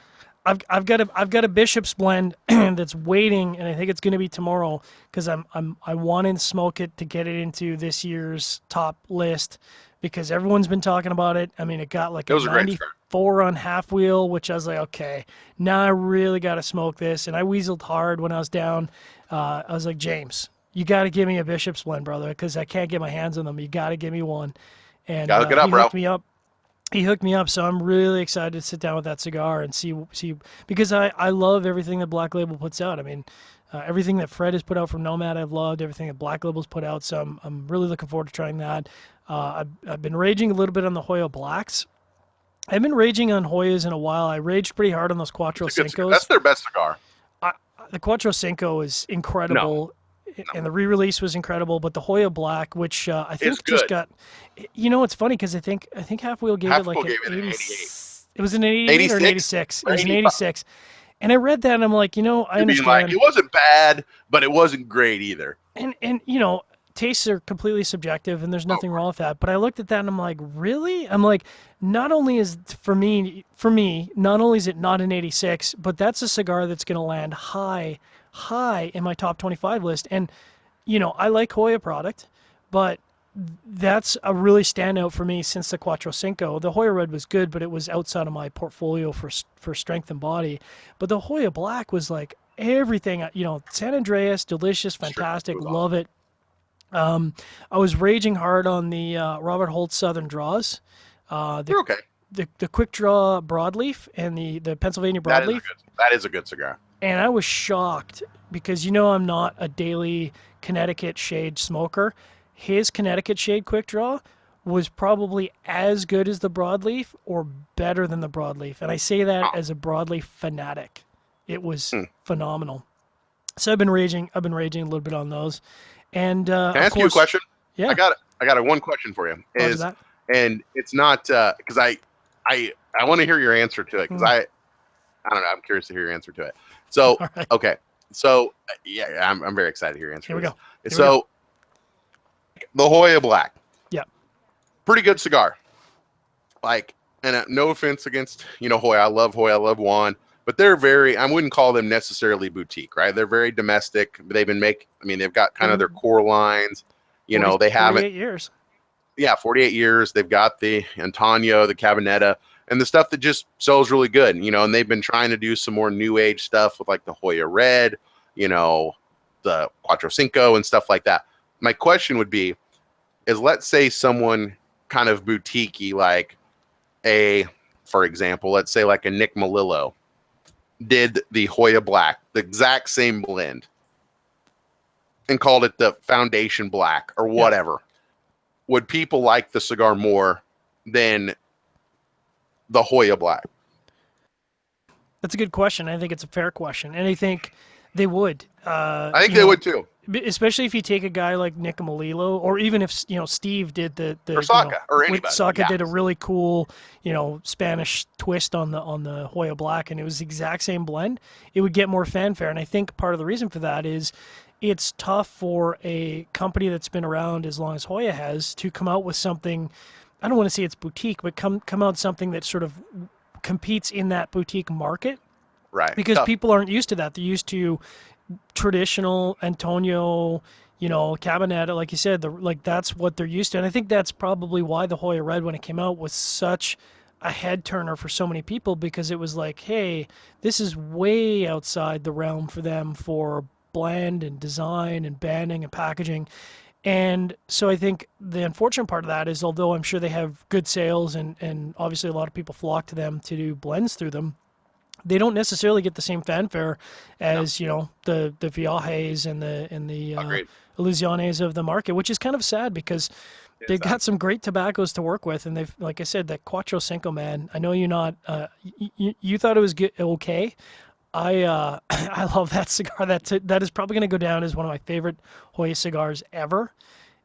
I've got a Bishop's blend that's waiting, and I think it's going to be tomorrow because I want to smoke it to get it into this year's top list because everyone's been talking about it. I mean, it got like It a was a great cigar. 94 on half wheel, which I was like, okay, now I really got to smoke this. And I weaseled hard when I was down. I was like, James, you got to give me a Bishop's blend, brother, because I can't get my hands on them. You got to give me one. And Gotta look it he up, bro. hooked me up. He hooked me up, so I'm really excited to sit down with that cigar and see because I love everything that Black Label puts out. I mean, everything that Fred has put out from Nomad, I've loved everything that Black Label's put out. So I'm really looking forward to trying that. I've been raging a little bit on the Hoya Blacks. I haven't been raging on Hoyas in a while. I raged pretty hard on those Cuatro It's a good cigar. Cincos. That's their best cigar. The Cuatro Cinco is incredible. No. And the re-release was incredible, but the Hoya Black, which I think It's just good. got, it's funny because I think Half Wheel gave it like an 80. It was an 88 or an 86. It was an 86. And I read that and I'm like, I understand. Like, it wasn't bad, but it wasn't great either. And tastes are completely subjective and there's nothing wrong with that. But I looked at that and I'm like, really? I'm like, not only is for me, not only is it not an 86, but that's a cigar that's going to land high in my top 25 list. And, I like Hoya product, but that's a really standout for me since the Cuatro Cinco. The Hoya Red was good, but it was outside of my portfolio for strength and body. But the Hoya Black was like everything, San Andreas, delicious, fantastic, love it. I was raging hard on the Robert Holtz Southern Draws. They're okay. The Quick Draw Broadleaf and the Pennsylvania Broadleaf. That is a good cigar. And I was shocked because I'm not a daily Connecticut shade smoker. His Connecticut shade Quick Draw was probably as good as the Broadleaf or better than the Broadleaf. And I say that as a Broadleaf fanatic. It was phenomenal. So I've been raging a little bit on those. And can I ask you a question? Yeah, I got a one question for you. And it's not because I want to hear your answer to it because I don't know. I'm curious to hear your answer to it. So right. Okay, so yeah, I'm very excited to hear your answer. Here we go. The Hoya Black, yeah, pretty good cigar. Like, and no offense against Hoya. I love Hoya. I love Juan. But they're I wouldn't call them necessarily boutique, right? They're very domestic. They've got kind of their core lines. They haven't. 48 years. Yeah, 48 years. They've got the Antonio, the Cabinetta, and the stuff that just sells really good. And they've been trying to do some more new age stuff with like the Hoya Red, the Cuatro Cinco and stuff like that. My question would be, is let's say someone kind of boutique-y, like for example, let's say like a Nick Melillo did the Hoya Black, the exact same blend, and called it the Foundation Black or whatever. Yeah. Would people like the cigar more than the Hoya Black? That's a good question. I think it's a fair question, and I think they would. I think they would too. Especially if you take a guy like Nick Melillo, or even if Steve did the or Saka or anybody. Saka did a really cool Spanish twist on the Hoya Black, and it was the exact same blend. It would get more fanfare, and I think part of the reason for that is it's tough for a company that's been around as long as Hoya has to come out with something. I don't want to say it's boutique, but come out with something that sort of competes in that boutique market. Right. Because people aren't used to that. They're used to traditional Antonio, Cabinetta, like you said, that's what they're used to. And I think that's probably why the Hoya Red, when it came out, was such a head turner for so many people, because it was like, hey, this is way outside the realm for them for blend and design and banding and packaging. And so I think the unfortunate part of that is, although I'm sure they have good sales and obviously a lot of people flock to them to do blends through them, they don't necessarily get the same fanfare as the Viajes and the Illusiones of the market, which is kind of sad because they've got some great tobaccos to work with, and they've, like I said, that Cuatro Cinco, man. I know you're not you thought it was good, okay. I love that cigar. That is probably going to go down as one of my favorite Hoya cigars ever,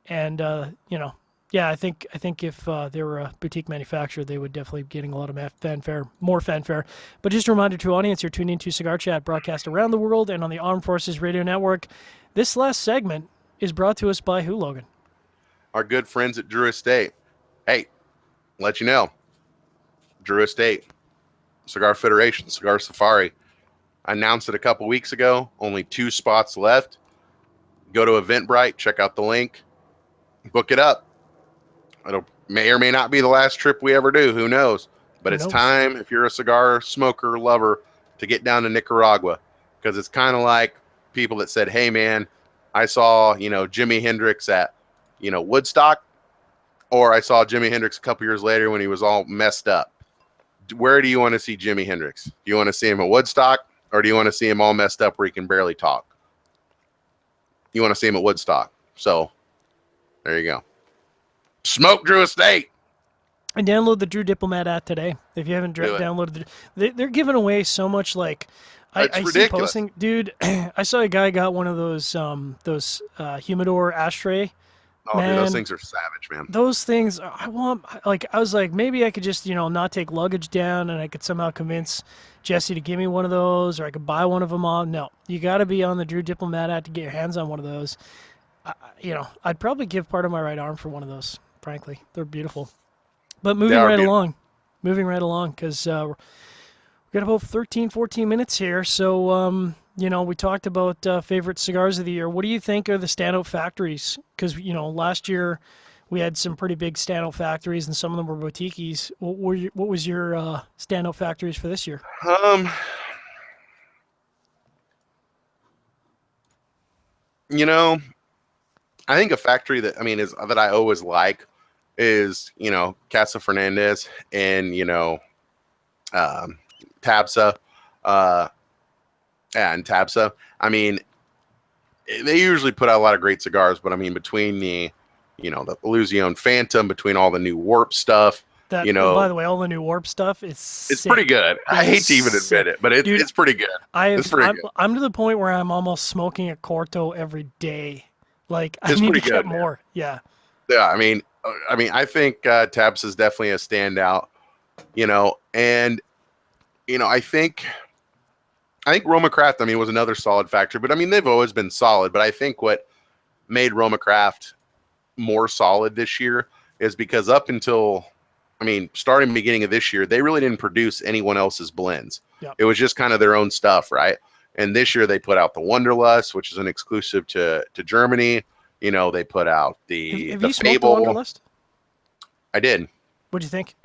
and yeah, I think if they were a boutique manufacturer, they would definitely be getting a lot of more fanfare. But just a reminder to audience, you're tuning into Cigar Chat, broadcast around the world and on the Armed Forces Radio Network. This last segment, is brought to us by who, Logan? Our good friends at Drew Estate. Hey, let you know, Drew Estate, Cigar Federation, Cigar Safari. I announced it a couple weeks ago. Only 2 spots left. Go to Eventbrite, check out the link, book it up. It may or may not be the last trip we ever do. Who knows? But Who it's knows? time, if you're a cigar smoker lover, to get down to Nicaragua, because it's kind of like people that said, hey, man, I saw, Jimi Hendrix at, Woodstock, or I saw Jimi Hendrix a couple years later when he was all messed up. Where do you want to see Jimi Hendrix? Do you want to see him at Woodstock, or do you want to see him all messed up where he can barely talk? You want to see him at Woodstock. So there you go. Smoke Drew Estate. And download the Drew Diplomat app today. If you haven't downloaded they're giving away so much. Like I see posting, dude. I saw a guy got one of those humidor ashtray. Oh, man, dude, those things are savage, man. Those things, I was like, maybe I could just, not take luggage down, and I could somehow convince Jesse to give me one of those, or I could buy one of them all. No, you got to be on the Drew Diplomat app to get your hands on one of those. I'd probably give part of my right arm for one of those, frankly. They're beautiful. But moving right along, because we've got about 13, 14 minutes here. So, we talked about favorite cigars of the year. What do you think are the standout factories? Because, last year we had some pretty big standout factories, and some of them were boutiques. What was your standout factories for this year? I think a factory that I always like is Casa Fernandez and Tabsa, and Tabsa. They usually put out a lot of great cigars, but between the the Illusion Phantom, between all the new Warp stuff, by the way, all the new Warp stuff it's pretty good. I hate to even admit it, but it's pretty good. I'm to the point where I'm almost smoking a Corto every day. Like, I need to get more. Yeah. Yeah, I think Tabs is definitely a standout, and I think Roma Craft, was another solid factor, but they've always been solid. But I think what made Roma Craft more solid this year is because up until, starting beginning of this year, they really didn't produce anyone else's blends. Yep. It was just kind of their own stuff, right? And this year they put out the Wanderlust, which is an exclusive to Germany. They put out the Have you Fable. smoked the Wanderlust? I did. What'd you think?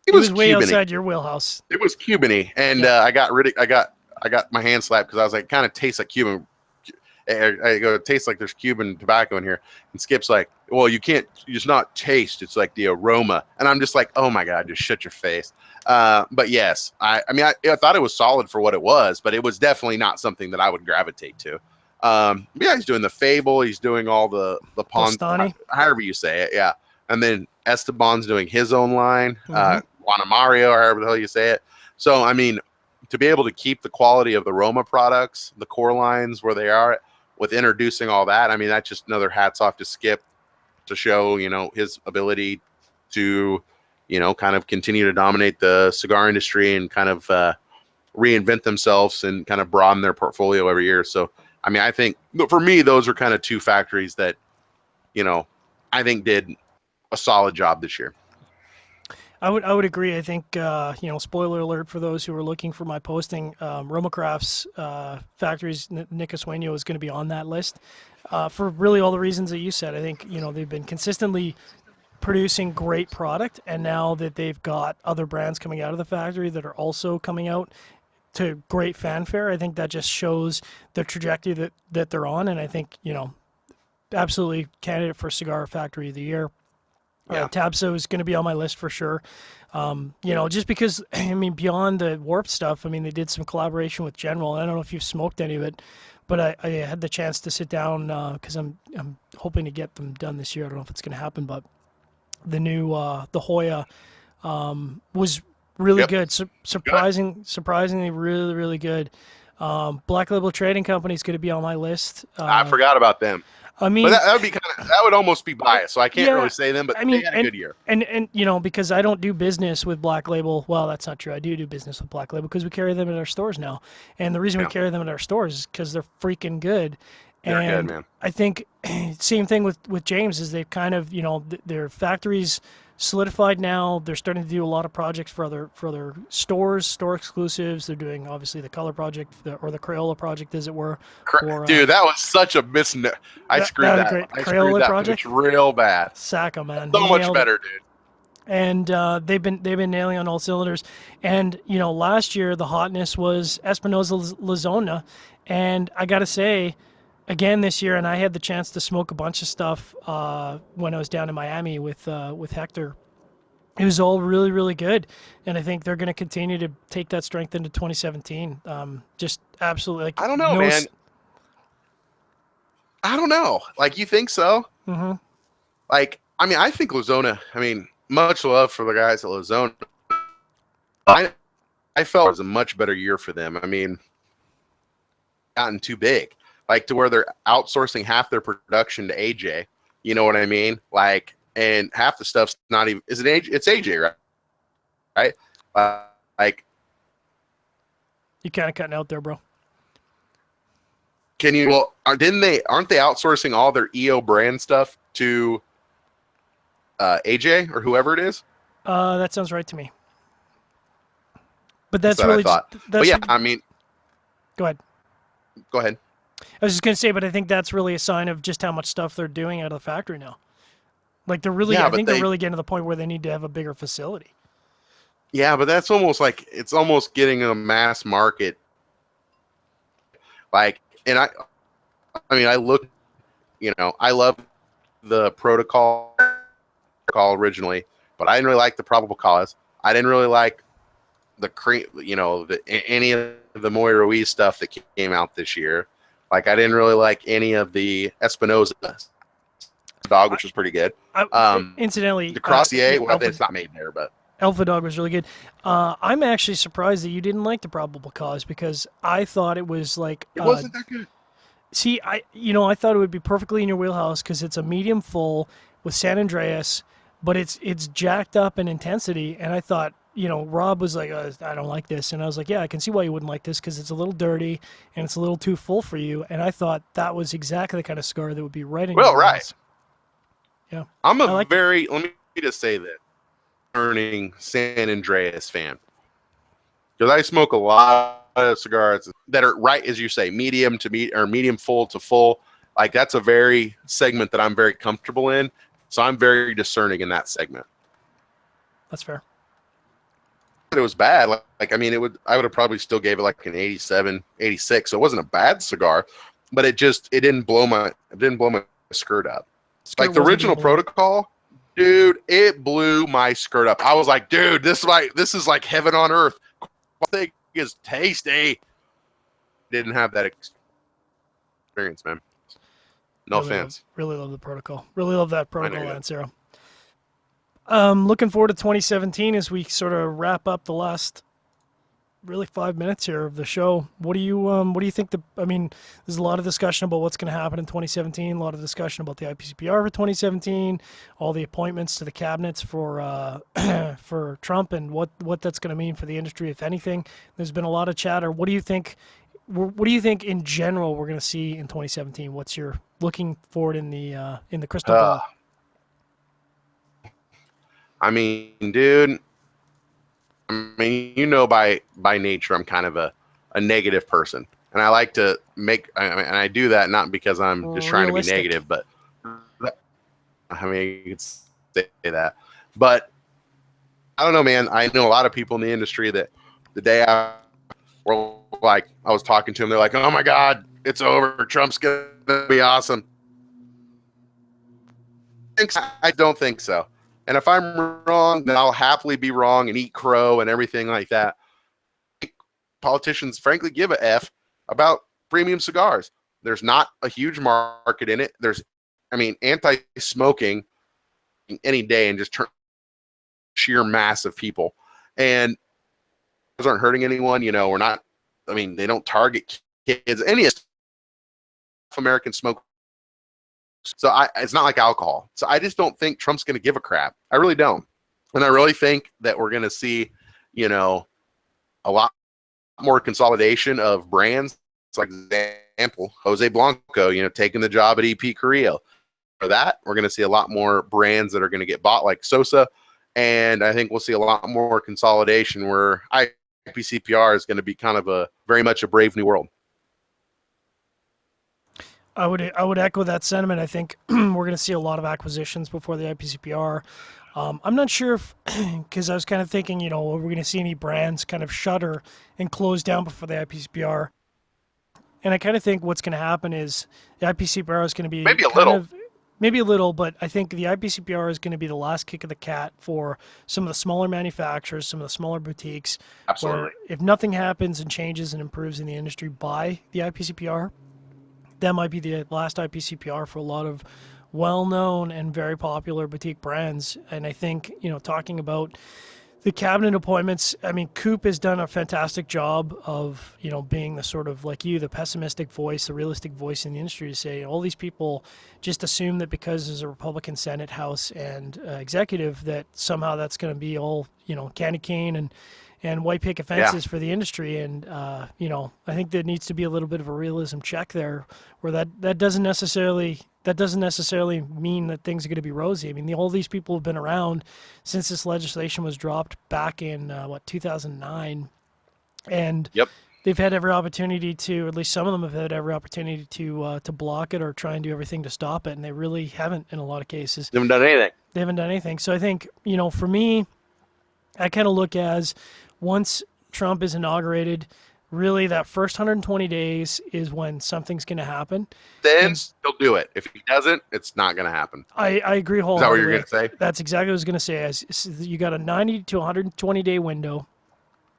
It was way Cuban-y. outside your wheelhouse. It was Cuban-y, and I got my hand slapped because I was like, kind of tastes like Cuban. I go, it tastes like there's Cuban tobacco in here. And Skip's like, well, it's not taste. It's like the aroma. And I'm just like, oh my God, just shut your face. But yes, I thought it was solid for what it was, but it was definitely not something that I would gravitate to. Yeah, he's doing the Fable. He's doing all the Pon, however you say it. Yeah. And then Esteban's doing his own line, Juana Mario, or however the hell you say it. So, to be able to keep the quality of the Roma products, the core lines where they are, with introducing all that, that's just another hats off to Skip to show, his ability to, kind of continue to dominate the cigar industry and kind of reinvent themselves and kind of broaden their portfolio every year. So, I think for me, those are kind of two factories that, I think did a solid job this year. I would agree. I think, spoiler alert for those who are looking for my posting, Roma Craft's factories, Nico Sueño is going to be on that list for really all the reasons that you said. I think, they've been consistently producing great product, and now that they've got other brands coming out of the factory that are also coming out to great fanfare, I think that just shows the trajectory that they're on, and I think, absolutely candidate for Cigar Factory of the Year. Yeah. Tabso is going to be on my list for sure. Just because, beyond the Warp stuff, they did some collaboration with General. I don't know if you've smoked any of it, but I had the chance to sit down because I'm hoping to get them done this year. I don't know if it's going to happen, but the new the Hoya was really good. Surprisingly really, really good. Black Label Trading Company is going to be on my list. I forgot about them. But that would be that would almost be biased, so I can't really say them. But they had a good year. And because I don't do business with Black Label. Well, that's not true. I do business with Black Label because we carry them at our stores now. And the reason we carry them at our stores is because they're freaking good. They're good, And man. I think same thing with James is they've kind of their factories solidified now. They're starting to do a lot of projects for other stores, store exclusives. They're doing obviously the Color Project or the Crayola Project, as it were. For Dude, that was such a I screwed that was that. great. I screwed Crayola that pitch Project, real bad. Sacco, man, he So much nailed it. better, dude. And they've been nailing on all cylinders. And last year the hotness was Espinosa Lazona, and I gotta say, again this year, and I had the chance to smoke a bunch of stuff when I was down in Miami with Hector. It was all really, really good, and I think they're going to continue to take that strength into 2017. Just absolutely, like I don't know, no. man. I don't know. Like, you think so? Mm-hmm. Like, I mean, I think Lazona. I mean, much love for the guys at Lazona. I felt it was a much better year for them. I mean, gotten too big, like to where they're outsourcing half their production to AJ. You know what I mean? Like, and half the stuff's not even. Is it AJ? It's AJ, right? Right? Like, You kind of cutting out there, bro. can you? Well, aren't they outsourcing all their EO brand stuff to AJ or whoever it is? That sounds right to me. But That's that's what I really just thought. But that's. yeah, I mean, Go ahead. go ahead. I was just gonna say, but I think that's really a sign of just how much stuff they're doing out of the factory now. Like they're really, Yeah, I but think they're really getting to the point where they need to have a bigger facility. yeah, but that's almost like it's almost getting a mass market. Like, and I mean, I look, I love the protocol originally, but I didn't really like the probable cause. I didn't really like the cream, any of the Moy Ruiz stuff that came out this year. Like, I didn't really like any of the Espinosa dog, which was pretty good. Incidentally, The Crossier, well, Alpha it's not made there, but Alpha Dog was really good. I'm actually surprised that you didn't like the probable cause because I thought it was like. it wasn't that good. See, I thought it would be perfectly in your wheelhouse because it's a medium full with San Andreas, but it's jacked up in intensity. And I thought, Rob was like, I don't like this, and I was like, yeah, I can see why you wouldn't like this because it's a little dirty and it's a little too full for you. And I thought that was exactly the kind of cigar that would be right in your wheelhouse. Yeah, I'm I like let me just say that, turning San Andreas fan, because I smoke a lot of cigars that are, right as you say, medium to or medium full to full. Like, that's a very segment that I'm very comfortable in. So I'm very discerning in that segment. That's fair. It was bad. I mean, I would have probably still gave it like an 87, 86. So it wasn't a bad cigar, but it didn't blow my skirt up. Skirt Like the wasn't original gonna blow up. protocol, dude, it blew my skirt up. I was like, dude, this is like heaven on earth. I think is tasty. Didn't have that experience, man. No offense. Really love the protocol. Really love that I know protocol, you do. Lancero. Looking forward to 2017 as we sort of wrap up the last really 5 minutes here of the show. What do you think I mean, there's a lot of discussion about what's going to happen in 2017, a lot of discussion about the IPCPR for 2017, all the appointments to the cabinets for for Trump and what that's going to mean for the industry, if anything. There's been a lot of chatter. What do you think in general we're going to see in 2017? What's your looking forward in the crystal ball? I mean, dude, I mean, by nature, I'm kind of a negative person. And I like to and I do that not because I'm just trying to be negative, but I mean, you could say that. But I don't know, man. I know a lot of people in the industry that the day I were like, I was talking to them, they're like, oh my God, it's over. Trump's going to be awesome. I don't think so. And if I'm wrong, then I'll happily be wrong and eat crow and everything like that. Politicians, frankly, give a F about premium cigars. There's not a huge market in it. Anti-smoking any day and just sheer mass of people. And those aren't hurting anyone. We're not, they don't target kids. Any American smoke. So it's not like alcohol. So I just don't think Trump's going to give a crap. I really don't. And I really think that we're going to see, a lot more consolidation of brands like example, Jose Blanco, taking the job at EP Carrillo. For that, we're going to see a lot more brands that are going to get bought like Sosa. And I think we'll see a lot more consolidation where IPCPR is going to be kind of very much a brave new world. I would echo that sentiment. I think we're going to see a lot of acquisitions before the IPCPR. I'm not sure if, because I was kind of thinking, we're going to see any brands kind of shutter and close down before the IPCPR. And I kind of think what's going to happen is the IPCPR is going to be maybe a little, but I think the IPCPR is going to be the last kick of the cat for some of the smaller manufacturers, some of the smaller boutiques. Absolutely. Where if nothing happens and changes and improves in the industry by the IPCPR, that might be the last IPCPR for a lot of well-known and very popular boutique brands. And I think, talking about the cabinet appointments, I mean, Coop has done a fantastic job of, being the sort of, like the pessimistic voice, the realistic voice in the industry to say all these people just assume that because there's a Republican Senate, House, and executive that somehow that's going to be all, candy cane and white picket fences for the industry. And, I think there needs to be a little bit of a realism check there where that doesn't necessarily mean that things are going to be rosy. I mean, all these people have been around since this legislation was dropped back in, 2009. And they've had every opportunity to, at least some of them have had every opportunity to block it or try and do everything to stop it. And they really haven't in a lot of cases. They haven't done anything. They haven't done anything. So I think, for me, I kind of look as once Trump is inaugurated, really that first 120 days is when something's going to happen. Then he'll do it. If he doesn't, it's not going to happen. I agree wholeheartedly. Is that what you're going to say? That's exactly what I was going to say. You got a 90 to 120 day window.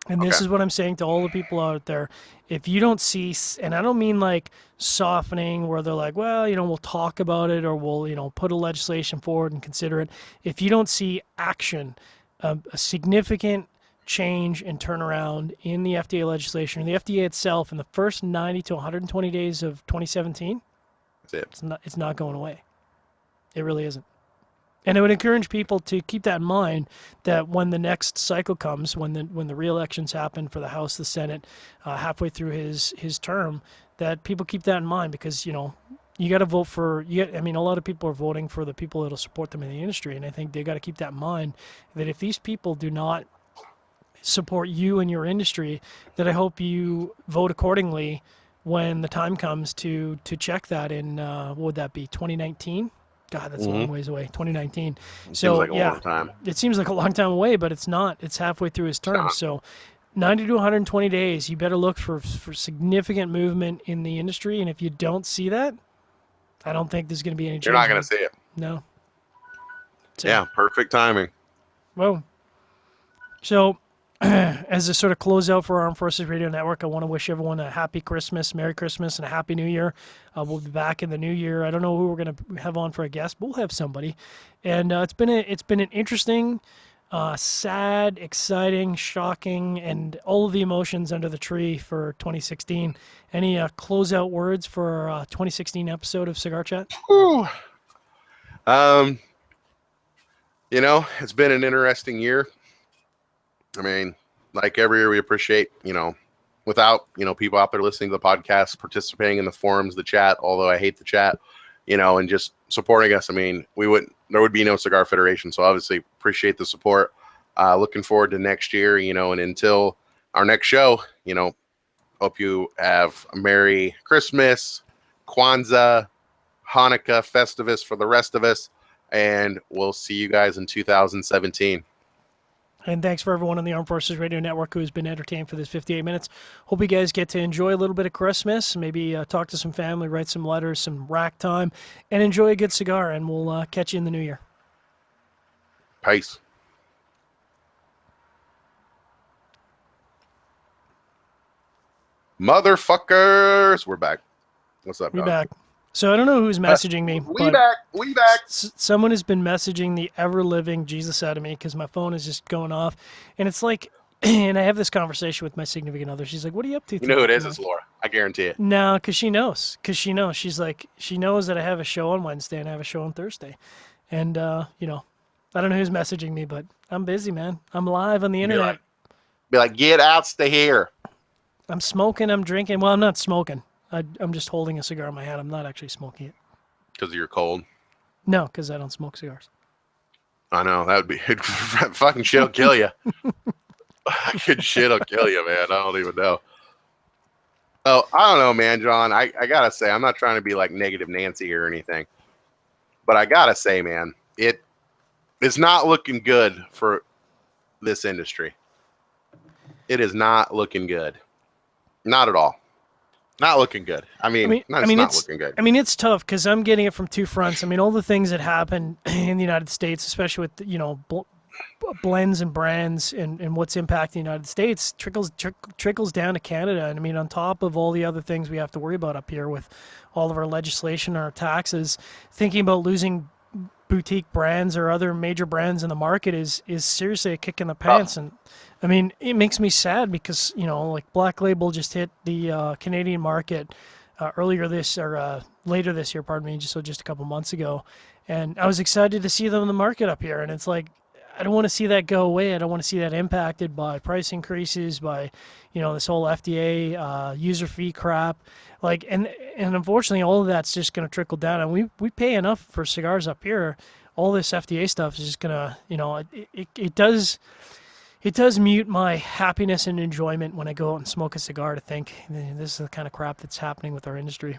And this is what I'm saying to all the people out there. If you don't see, and I don't mean like softening where they're like, well, we'll talk about it or we'll, put a legislation forward and consider it. If you don't see action, a significant change and turnaround in the FDA legislation, or the FDA itself, in the first 90 to 120 days of 2017, that's it. It's not going away. It really isn't. And I would encourage people to keep that in mind, that when the next cycle comes, when the re-elections happen for the House, the Senate, halfway through his term, that people keep that in mind because, you got to vote for, a lot of people are voting for the people that will support them in the industry. And I think they got to keep that in mind, that if these people do not support you and your industry, that I hope you vote accordingly when the time comes to check that in, what would that be, 2019? God, that's a long ways away, 2019. It seems like a long time. It seems like a long time away, but it's not. It's halfway through his term. So 90 to 120 days, you better look for significant movement in the industry. And if you don't see that, I don't think there's going to be any change. You're not going to see it. No. So, yeah, perfect timing. Well, so as a sort of closeout for Armed Forces Radio Network, I want to wish everyone a happy Christmas, Merry Christmas, and a Happy New Year. We'll be back in the new year. I don't know who we're going to have on for a guest, but we'll have somebody. And it's been an interesting, sad, exciting, shocking, and all of the emotions under the tree for 2016. Any closeout words for our 2016 episode of Cigar Chat? It's been an interesting year. I mean, like every year we appreciate, without, people out there listening to the podcast, participating in the forums, the chat, although I hate the chat, and just supporting us. I mean, there would be no Cigar Federation. So obviously appreciate the support. Looking forward to next year, and until our next show, hope you have a Merry Christmas, Kwanzaa, Hanukkah, Festivus for the rest of us. And we'll see you guys in 2017. And thanks for everyone on the Armed Forces Radio Network who has been entertained for this 58 minutes. Hope you guys get to enjoy a little bit of Christmas, maybe talk to some family, write some letters, some rack time, and enjoy a good cigar. And we'll catch you in the new year. Peace. Motherfuckers. We're back. What's up, We're dog? back. So I don't know who's messaging me. We back. Someone has been messaging the ever-living Jesus out of me because my phone is just going off. And it's like, and I have this conversation with my significant other. She's like, what are you up to? You know who it is? It's Laura. I guarantee it. No, because she knows. She's like, she knows that I have a show on Wednesday and I have a show on Thursday. And, I don't know who's messaging me, but I'm busy, man. I'm live on the internet. Be like, get out to here. I'm smoking. I'm drinking. Well, I'm not smoking. I'm just holding a cigar in my hand. I'm not actually smoking it. Because you're cold. No, because I don't smoke cigars. I know that would be fucking shit'll kill you. Fucking shit'll kill you, man. I don't even know. Oh, I don't know, man, John. I gotta say, I'm not trying to be like negative Nancy or anything, but I gotta say, man, it's not looking good for this industry. It is not looking good. Not at all. Not looking good. I mean, it's not looking good. I mean, it's tough because I'm getting it from two fronts. I mean, all the things that happen in the United States, especially with blends and brands and what's impacting the United States, trickles down to Canada. And I mean, on top of all the other things we have to worry about up here with all of our legislation, our taxes, thinking about losing boutique brands or other major brands in the market is seriously a kick in the pants. And I mean, it makes me sad because, like Black Label just hit the Canadian market later this year, pardon me, just a couple months ago. And I was excited to see them in the market up here. And it's like, I don't want to see that go away. I don't want to see that impacted by price increases, by, this whole FDA user fee crap. Like, and unfortunately, all of that's just going to trickle down. And we pay enough for cigars up here. All this FDA stuff is just going to, it does mute my happiness and enjoyment when I go out and smoke a cigar to think this is the kind of crap that's happening with our industry.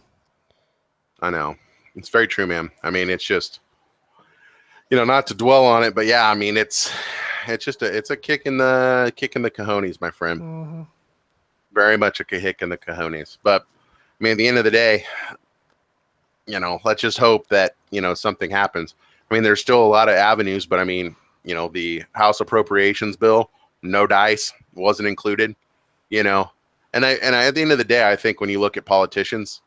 I know. It's very true, man. I mean, it's just, not to dwell on it, but yeah, I mean, it's just it's a kick in the cojones, my friend. Mm-hmm. Very much a kick in the cojones. But I mean, at the end of the day, let's just hope that, something happens. I mean, there's still a lot of avenues, but I mean, the House Appropriations Bill, no dice, wasn't included, and I at the end of the day, I think when you look at politicians,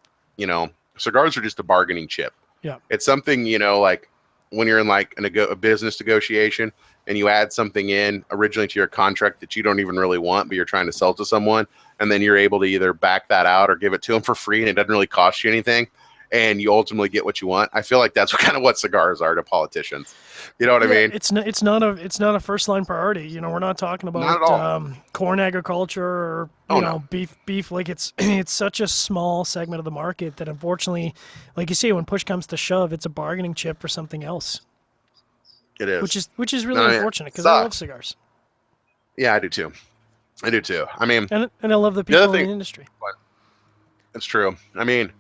cigars are just a bargaining chip. Yeah. It's something, like when you're in like a business negotiation and you add something in originally to your contract that you don't even really want, but you're trying to sell to someone, and then you're able to either back that out or give it to them for free and it doesn't really cost you anything, and you ultimately get what you want. I feel like that's kind of what cigars are to politicians. You know what I mean? It's not a first line priority. We're not talking about corn agriculture or beef. Like it's such a small segment of the market that unfortunately, like you say, when push comes to shove, it's a bargaining chip for something else. It is, which is really unfortunate because I love cigars. Yeah, I do too. I mean, and I love the people in the industry. It's true. I mean,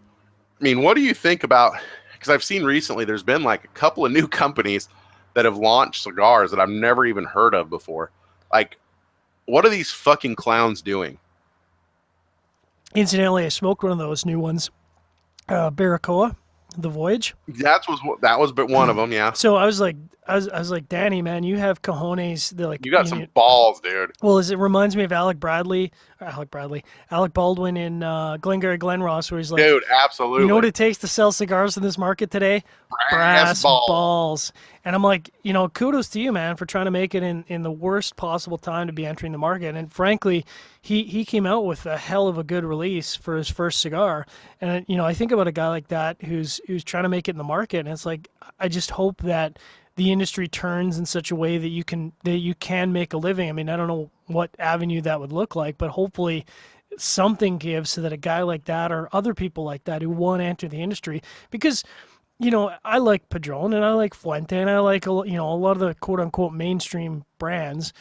what do you think about? Because I've seen recently there's been like a couple of new companies that have launched cigars that I've never even heard of before. Like, what are these fucking clowns doing? Incidentally, I smoked one of those new ones, Barbacoa, the Voyage. That was but one of them, yeah. So I was like, Danny, man, you have cojones. They're like, you got some balls, dude. Well, it reminds me of Alec Baldwin in Glengarry Glen Ross, where he's like, dude, absolutely. You know what it takes to sell cigars in this market today? Brass balls. And I'm like, kudos to you, man, for trying to make it in the worst possible time to be entering the market. And frankly, he came out with a hell of a good release for his first cigar. And I think about a guy like that who's trying to make it in the market, and it's like, I just hope that the industry turns in such a way that you can make a living. I mean, I don't know what avenue that would look like, but hopefully something gives so that a guy like that or other people like that who want to enter the industry, because I like Padron and I like Fuente and I like a lot of the quote unquote mainstream brands,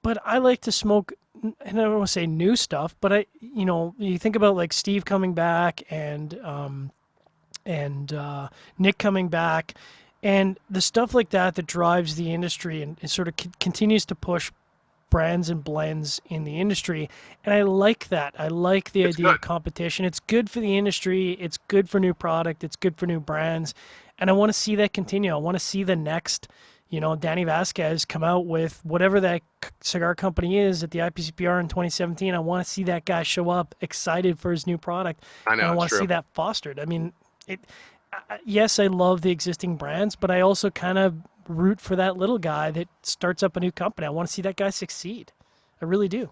but I like to smoke, and I don't want to say new stuff, but you think about like Steve coming back and Nick coming back, and the stuff like that drives the industry and sort of continues to push brands and blends in the industry. And I like that. I like the idea of competition. It's good for the industry. It's good for new product. It's good for new brands. And I want to see that continue. I want to see the next, Danny Vasquez come out with whatever that cigar company is at the IPCPR in 2017. I want to see that guy show up excited for his new product. I know. And I want to see that fostered. I mean, yes, I love the existing brands, but I also kind of root for that little guy that starts up a new company. I want to see that guy succeed. I really do.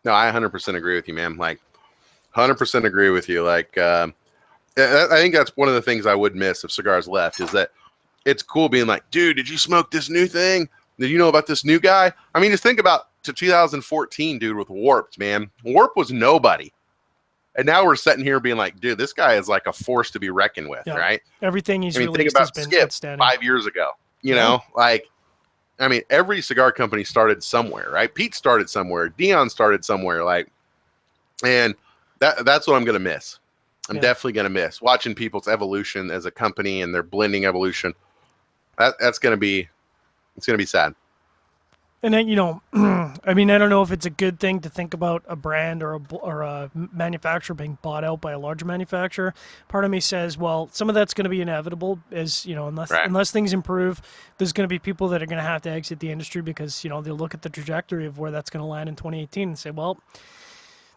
No, I 100% agree with you, man. Like, 100% agree with you. Like, I think that's one of the things I would miss if cigars left, is that it's cool being like, dude, did you smoke this new thing? Did you know about this new guy? I mean, just think about to 2014, dude, with Warped, man. Warp was nobody. And now we're sitting here being like, dude, this guy is like a force to be reckoned with, Yeah. right? Everything he's I mean, think released has about been Skip outstanding. 5 years ago. You Yeah. know, like, I mean, every cigar company started somewhere, right? Pete started somewhere. Dion started somewhere. Like, and that's what I'm going to miss. I'm Yeah. definitely going to miss watching people's evolution as a company and their blending evolution. That's going to be, it's going to be sad. And then, you know, I mean, I don't know if it's a good thing to think about a brand or a manufacturer being bought out by a larger manufacturer. Part of me says, well, some of that's going to be inevitable, as you know, Right. unless things improve, there's going to be people that are going to have to exit the industry because you know they'll look at the trajectory of where that's going to land in 2018 and say, well,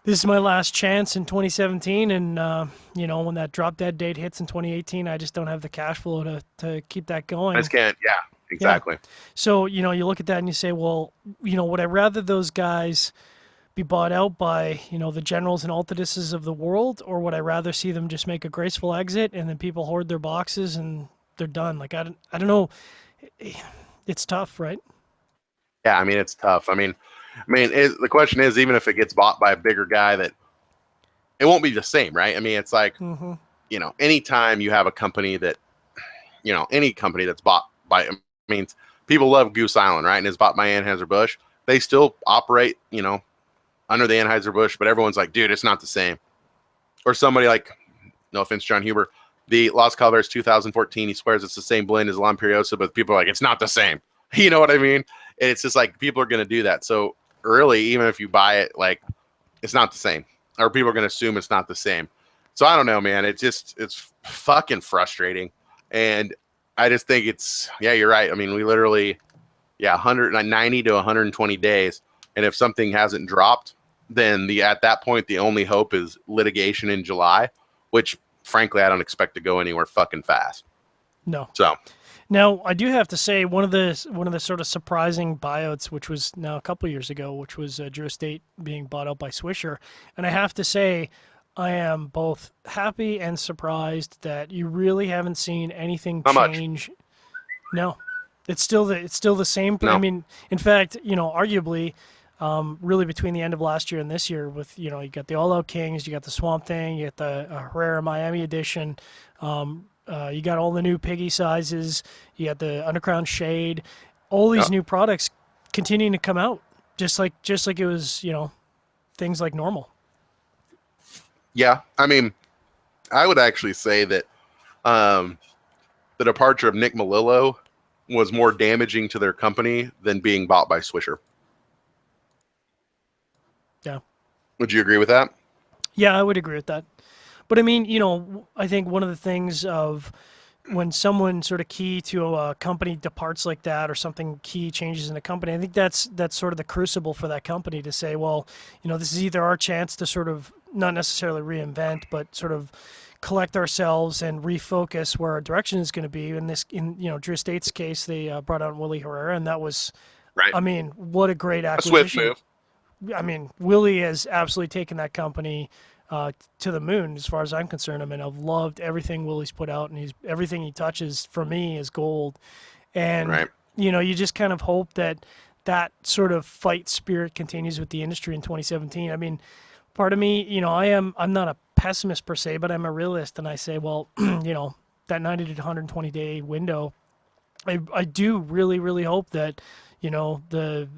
this is my last chance in 2017, and you know, when that drop dead date hits in 2018, I just don't have the cash flow to keep that I going. just can't. Yeah, Yeah. exactly. So, you know, you look at that and you say, well, you know, would I rather those guys be bought out by, you know, the Generals and Altiduses of the world, or would I rather see them just make a graceful exit and then people hoard their boxes and they're done? Like, I don't know. It's tough, right? Yeah, I mean, it's tough. The question is, even if it gets bought by a bigger guy, that it won't be the same, right? I mean, it's like, Mm-hmm. you know, anytime you have a company that, you know, any company that's bought by, I mean, people love Goose Island, right? And is bought by Anheuser-Busch. They still operate, you know, under the Anheuser-Busch, but everyone's like, dude, it's not the same. Or somebody like, no offense, John Huber, the Las Calaveras 2014, he swears it's the same blend as La Imperiosa, but people are like, it's not the same. You know what I mean? And it's just like, people are going to do that. So really, even if you buy it, like, it's not the same. Or people are going to assume it's not the same. So I don't know, man. It's fucking frustrating. And I just think yeah, you're right. I mean, we literally, yeah, 190 to 120 days. And if something hasn't dropped, then at that point, the only hope is litigation in July, which frankly, I don't expect to go anywhere fucking fast. No. So, Now, I do have to say one of the sort of surprising buyouts, which was now a couple of years ago, which was Drew Estate being bought out by Swisher, and I have to say, I am both happy and surprised that you really haven't seen anything how much? change. No, it's still the same. I No. mean, in fact, you know, arguably, really between the end of last year and this year, with you know, you got the All Out Kings, you got the Swamp Thing, you got the Herrera Miami edition. You got all the new piggy sizes. You got the Underground Shade. All these Yep. new products continuing to come out, just like it was, you know, things like normal. Yeah. I mean, I would actually say that um, the departure of Nick Melillo was more damaging to their company than being bought by Swisher. Yeah, Would you agree with that? yeah, I would agree with that. But I mean, you know, I think one of the things of when someone sort of key to a company departs like that, or something key changes in a company, I think that's sort of the crucible for that company to say, well, you know, this is either our chance to sort of not necessarily reinvent, but sort of collect ourselves and refocus where our direction is going to be. In you know, Drew Estate's case, they brought out Willie Herrera, and that was, Right. I mean, what a great A swift acquisition. move. I mean, Willie has absolutely taken that company to the moon, as far as I'm concerned. I mean, I've loved everything Willie's put out, and everything he touches for me is gold. And Right. you know, you just kind of hope that that sort of fight spirit continues with the industry in 2017. I mean, part of me, you know, I'm not a pessimist per se, but I'm a realist, and I say, well, you know, that 90 to 120 day window, I do really hope that you know the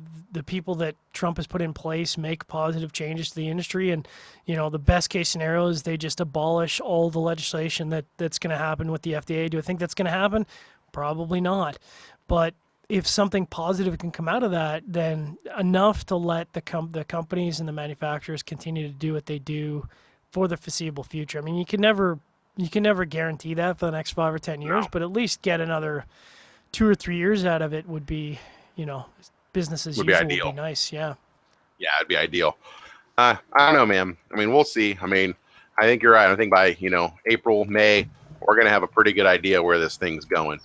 people that Trump has put in place make positive changes to the industry, and you know the best case scenario is they just abolish all the legislation that's going to happen with the FDA. Do I think that's going to happen? Probably not, but if something positive can come out of that, then enough to let the companies and the manufacturers continue to do what they do for the foreseeable future. I mean, you can never guarantee that for the next 5 or 10 years, No. but at least get another 2 or 3 years out of it would be, you know, business as Would be usual would be ideal. nice. Yeah. Yeah, it'd be ideal. I don't know, man. I mean, we'll see. I mean, I think you're right. I think by, you know, April, May, we're going to have a pretty good idea where this thing's going.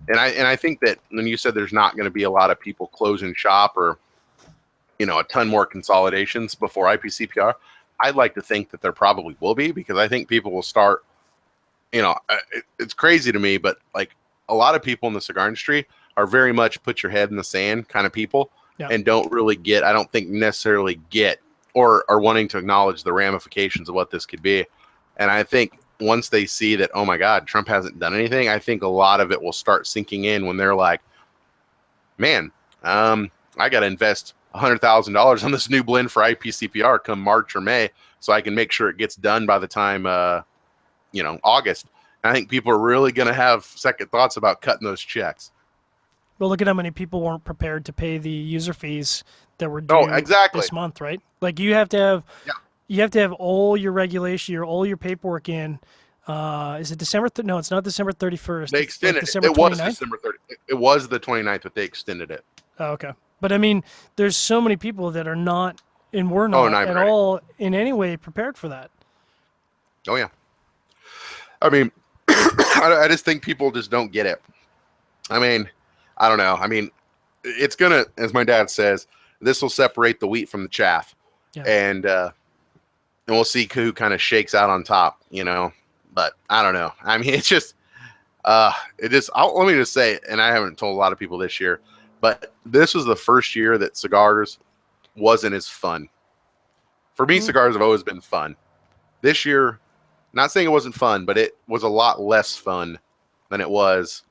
And I think that when you said there's not going to be a lot of people closing shop or, you know, a ton more consolidations before IPCPR, I'd like to think that there probably will be, because I think people will start, you know, it's crazy to me, but like a lot of people in the cigar industry are very much put your head in the sand kind of people, Yeah. and don't really get, I don't think necessarily get or are wanting to acknowledge the ramifications of what this could be. And I think once they see that, oh my God, Trump hasn't done anything, I think a lot of it will start sinking in when they're like, man, I got to invest $100,000 on this new blend for IPCPR come March or May, so I can make sure it gets done by the time, August. And I think people are really going to have second thoughts about cutting those checks. Well, look at how many people weren't prepared to pay the user fees that were Oh, due exactly. this month, right? Like you have to have, Yeah. you have to have all your regulation, all your paperwork in. Is it December? No, it's not December 31st. They It's like extended December it. It was 29th. December 30th. It was the 29th, but they extended it. Oh, okay. But I mean, there's so many people that are not, and we're Oh, and not I'm at ready. all in any way prepared for that. Oh, yeah. I mean, I just think people just don't get it. I mean, I don't know. I mean, it's going to, as my dad says, this will separate the wheat from the chaff. Yeah. And we'll see who kind of shakes out on top, But I don't know. I mean, it's just, let me just say, and I haven't told a lot of people this year, but this was the first year that cigars wasn't as fun. For me, cigars have always been fun. This year, not saying it wasn't fun, but it was a lot less fun than it was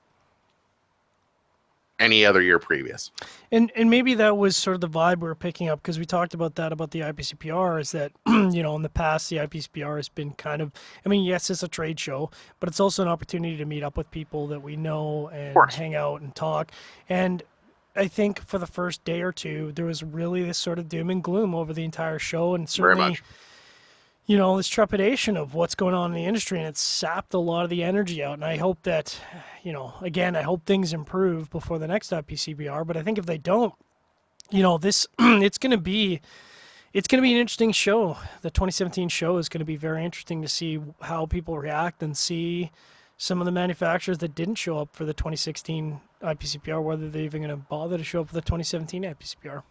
any other year previous. And maybe that was sort of the vibe we were picking up, because we talked about that about the IPCPR, is that in the past the IPCPR has been kind of, I mean, yes, it's a trade show, but it's also an opportunity to meet up with people that we know and hang out and talk. And I think for the first day or two there was really this sort of doom and gloom over the entire show, and certainly Very much. this trepidation of what's going on in the industry, and it's sapped a lot of the energy out. And I hope that, again, I hope things improve before the next IPCPR. But I think if they don't, this it's going to be an interesting show. The 2017 show is going to be very interesting to see how people react and see some of the manufacturers that didn't show up for the 2016 IPCPR, whether they're even going to bother to show up for the 2017 IPCPR.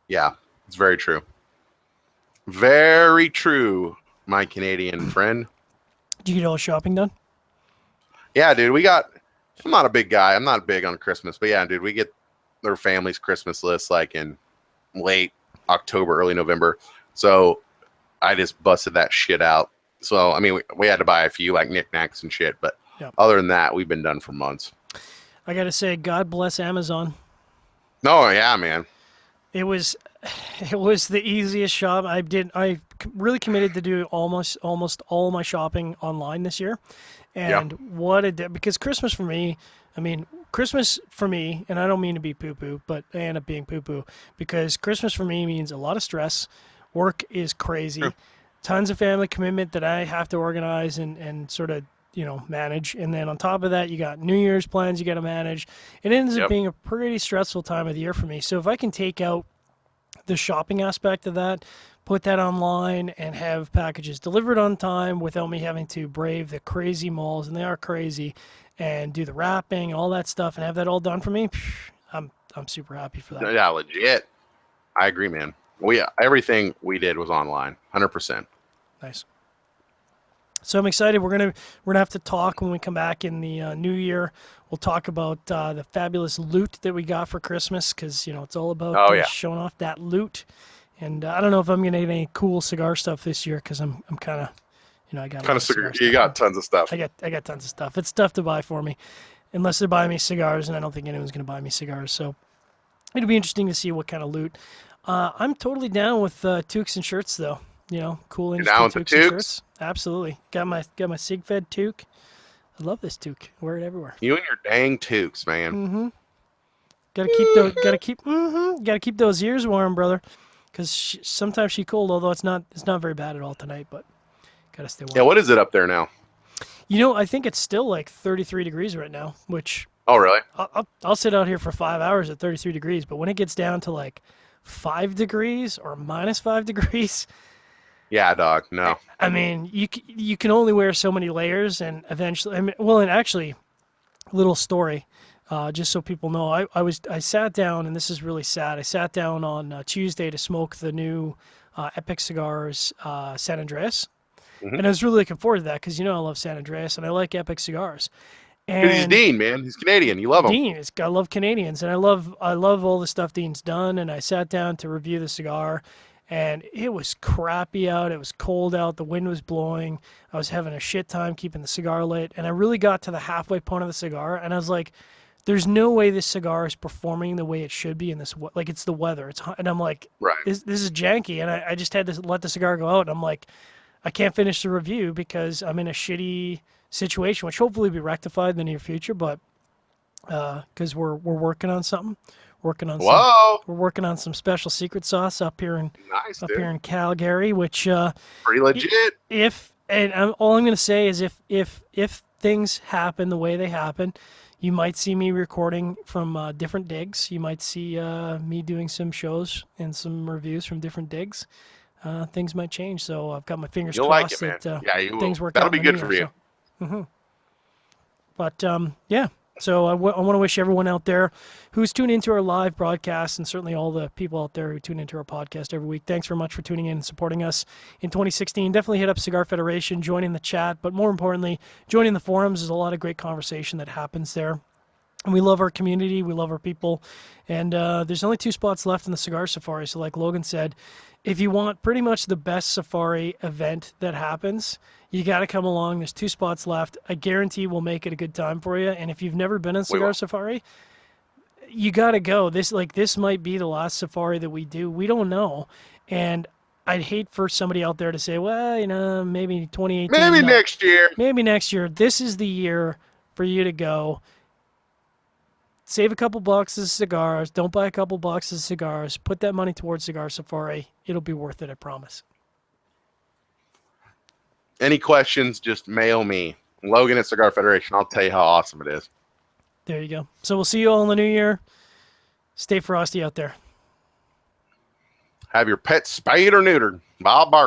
Yeah, it's very true. Very true, my Canadian friend. Did you get all the shopping done? Yeah, dude, I'm not a big guy. I'm not big on Christmas, but yeah, dude, we get their family's Christmas list like in late October, early November. So I just busted that shit out. So, I mean, we had to buy a few like knickknacks and shit, but other than that, we've been done for months. I got to say, God bless Amazon. No, yeah, man. It was the easiest shop. I really committed to do almost all my shopping online this year. And what it did, because Christmas for me, and I don't mean to be poo-poo, but I end up being poo-poo, because Christmas for me means a lot of stress. Work is crazy. Sure. Tons of family commitment that I have to organize and sort of, manage. And then on top of that, you got New Year's plans you got to manage. It ends up being a pretty stressful time of the year for me. So if I can take out the shopping aspect of that, put that online, and have packages delivered on time without me having to brave the crazy malls, and they are crazy, and do the wrapping and all that stuff, and have that all done for me, I'm super happy for that. Yeah, legit. I agree, man. Everything we did was online, 100%. Nice. So I'm excited. We're gonna have to talk when we come back in the new year. We'll talk about the fabulous loot that we got for Christmas, because it's all about showing off that loot. And I don't know if I'm gonna get any cool cigar stuff this year, because I'm kind of, I got kind of cigar. You got tons of stuff. I got tons of stuff. It's stuff to buy for me, unless they're buying me cigars, and I don't think anyone's gonna buy me cigars. So it'll be interesting to see what kind of loot. I'm totally down with toques and shirts, though. Cool industry toques and shirts. Absolutely. Got my SigFed toque. I love this toque. Wear it everywhere. You and your dang toques, man. Mm-hmm. Gotta keep those ears warm, brother. Because sometimes she's cold, although it's not very bad at all tonight. But gotta stay warm. Yeah. What is it up there now? I think it's still like 33 degrees right now. Which. Oh, really? I'll sit out here for 5 hours at 33 degrees. But when it gets down to like 5 degrees or -5 degrees. Yeah, dog. No. I mean, you can only wear so many layers, and eventually, and actually, little story, just so people know, I sat down, and this is really sad. I sat down on Tuesday to smoke the new Epic Cigars San Andreas, and I was really looking forward to that, because I love San Andreas and I like Epic Cigars. And he's Dean, man. He's Canadian. You love him. Dean, I love Canadians, and I love all the stuff Dean's done. And I sat down to review the cigar. and it was crappy out. It was cold out. The wind was blowing. I was having a shit time keeping the cigar lit, and I really got to the halfway point of the cigar, and I was like, "There's no way this cigar is performing the way it should be in this. Like it's the weather. It's hot. And I'm like, Right. this is janky." And I just had to let the cigar go out. And I'm like, I can't finish the review because I'm in a shitty situation, which hopefully will be rectified in the near future. But because we're working on something, working on some Whoa. we're working on some special secret sauce up here in Nice, dude. Calgary, which Pretty legit. if and all I'm going to say is if things happen the way they happen, you might see me recording from different digs. You might see me doing some shows and some reviews from different digs. Things might change, so I've got my fingers You'll like crossed it, man. that Yeah, you will. things work That'll out be in the good new for year. you. So. But yeah, so I want to wish everyone out there who's tuned into our live broadcast, and certainly all the people out there who tune into our podcast every week, thanks very much for tuning in and supporting us in 2016. Definitely hit up Cigar Federation, joining the chat, but more importantly, joining the forums. There's a lot of great conversation that happens there. And we love our community, we love our people, and there's only 2 spots left in the Cigar Safari. So like Logan said, if you want pretty much the best safari event that happens, you got to come along. There's 2 spots left. I guarantee we'll make it a good time for you. And if you've never been on We Cigar will. Safari, you got to go. This might be the last safari that we do. We don't know, and I'd hate for somebody out there to say, well, maybe 2018. Maybe next year. Maybe next year. This is the year for you to go. Save a couple boxes of cigars. Don't buy a couple boxes of cigars. Put that money towards Cigar Safari. It'll be worth it, I promise. Any questions, just mail me. Logan at Cigar Federation. I'll tell you how awesome it is. There you go. So we'll see you all in the new year. Stay frosty out there. Have your pet spayed or neutered. Bob Barker.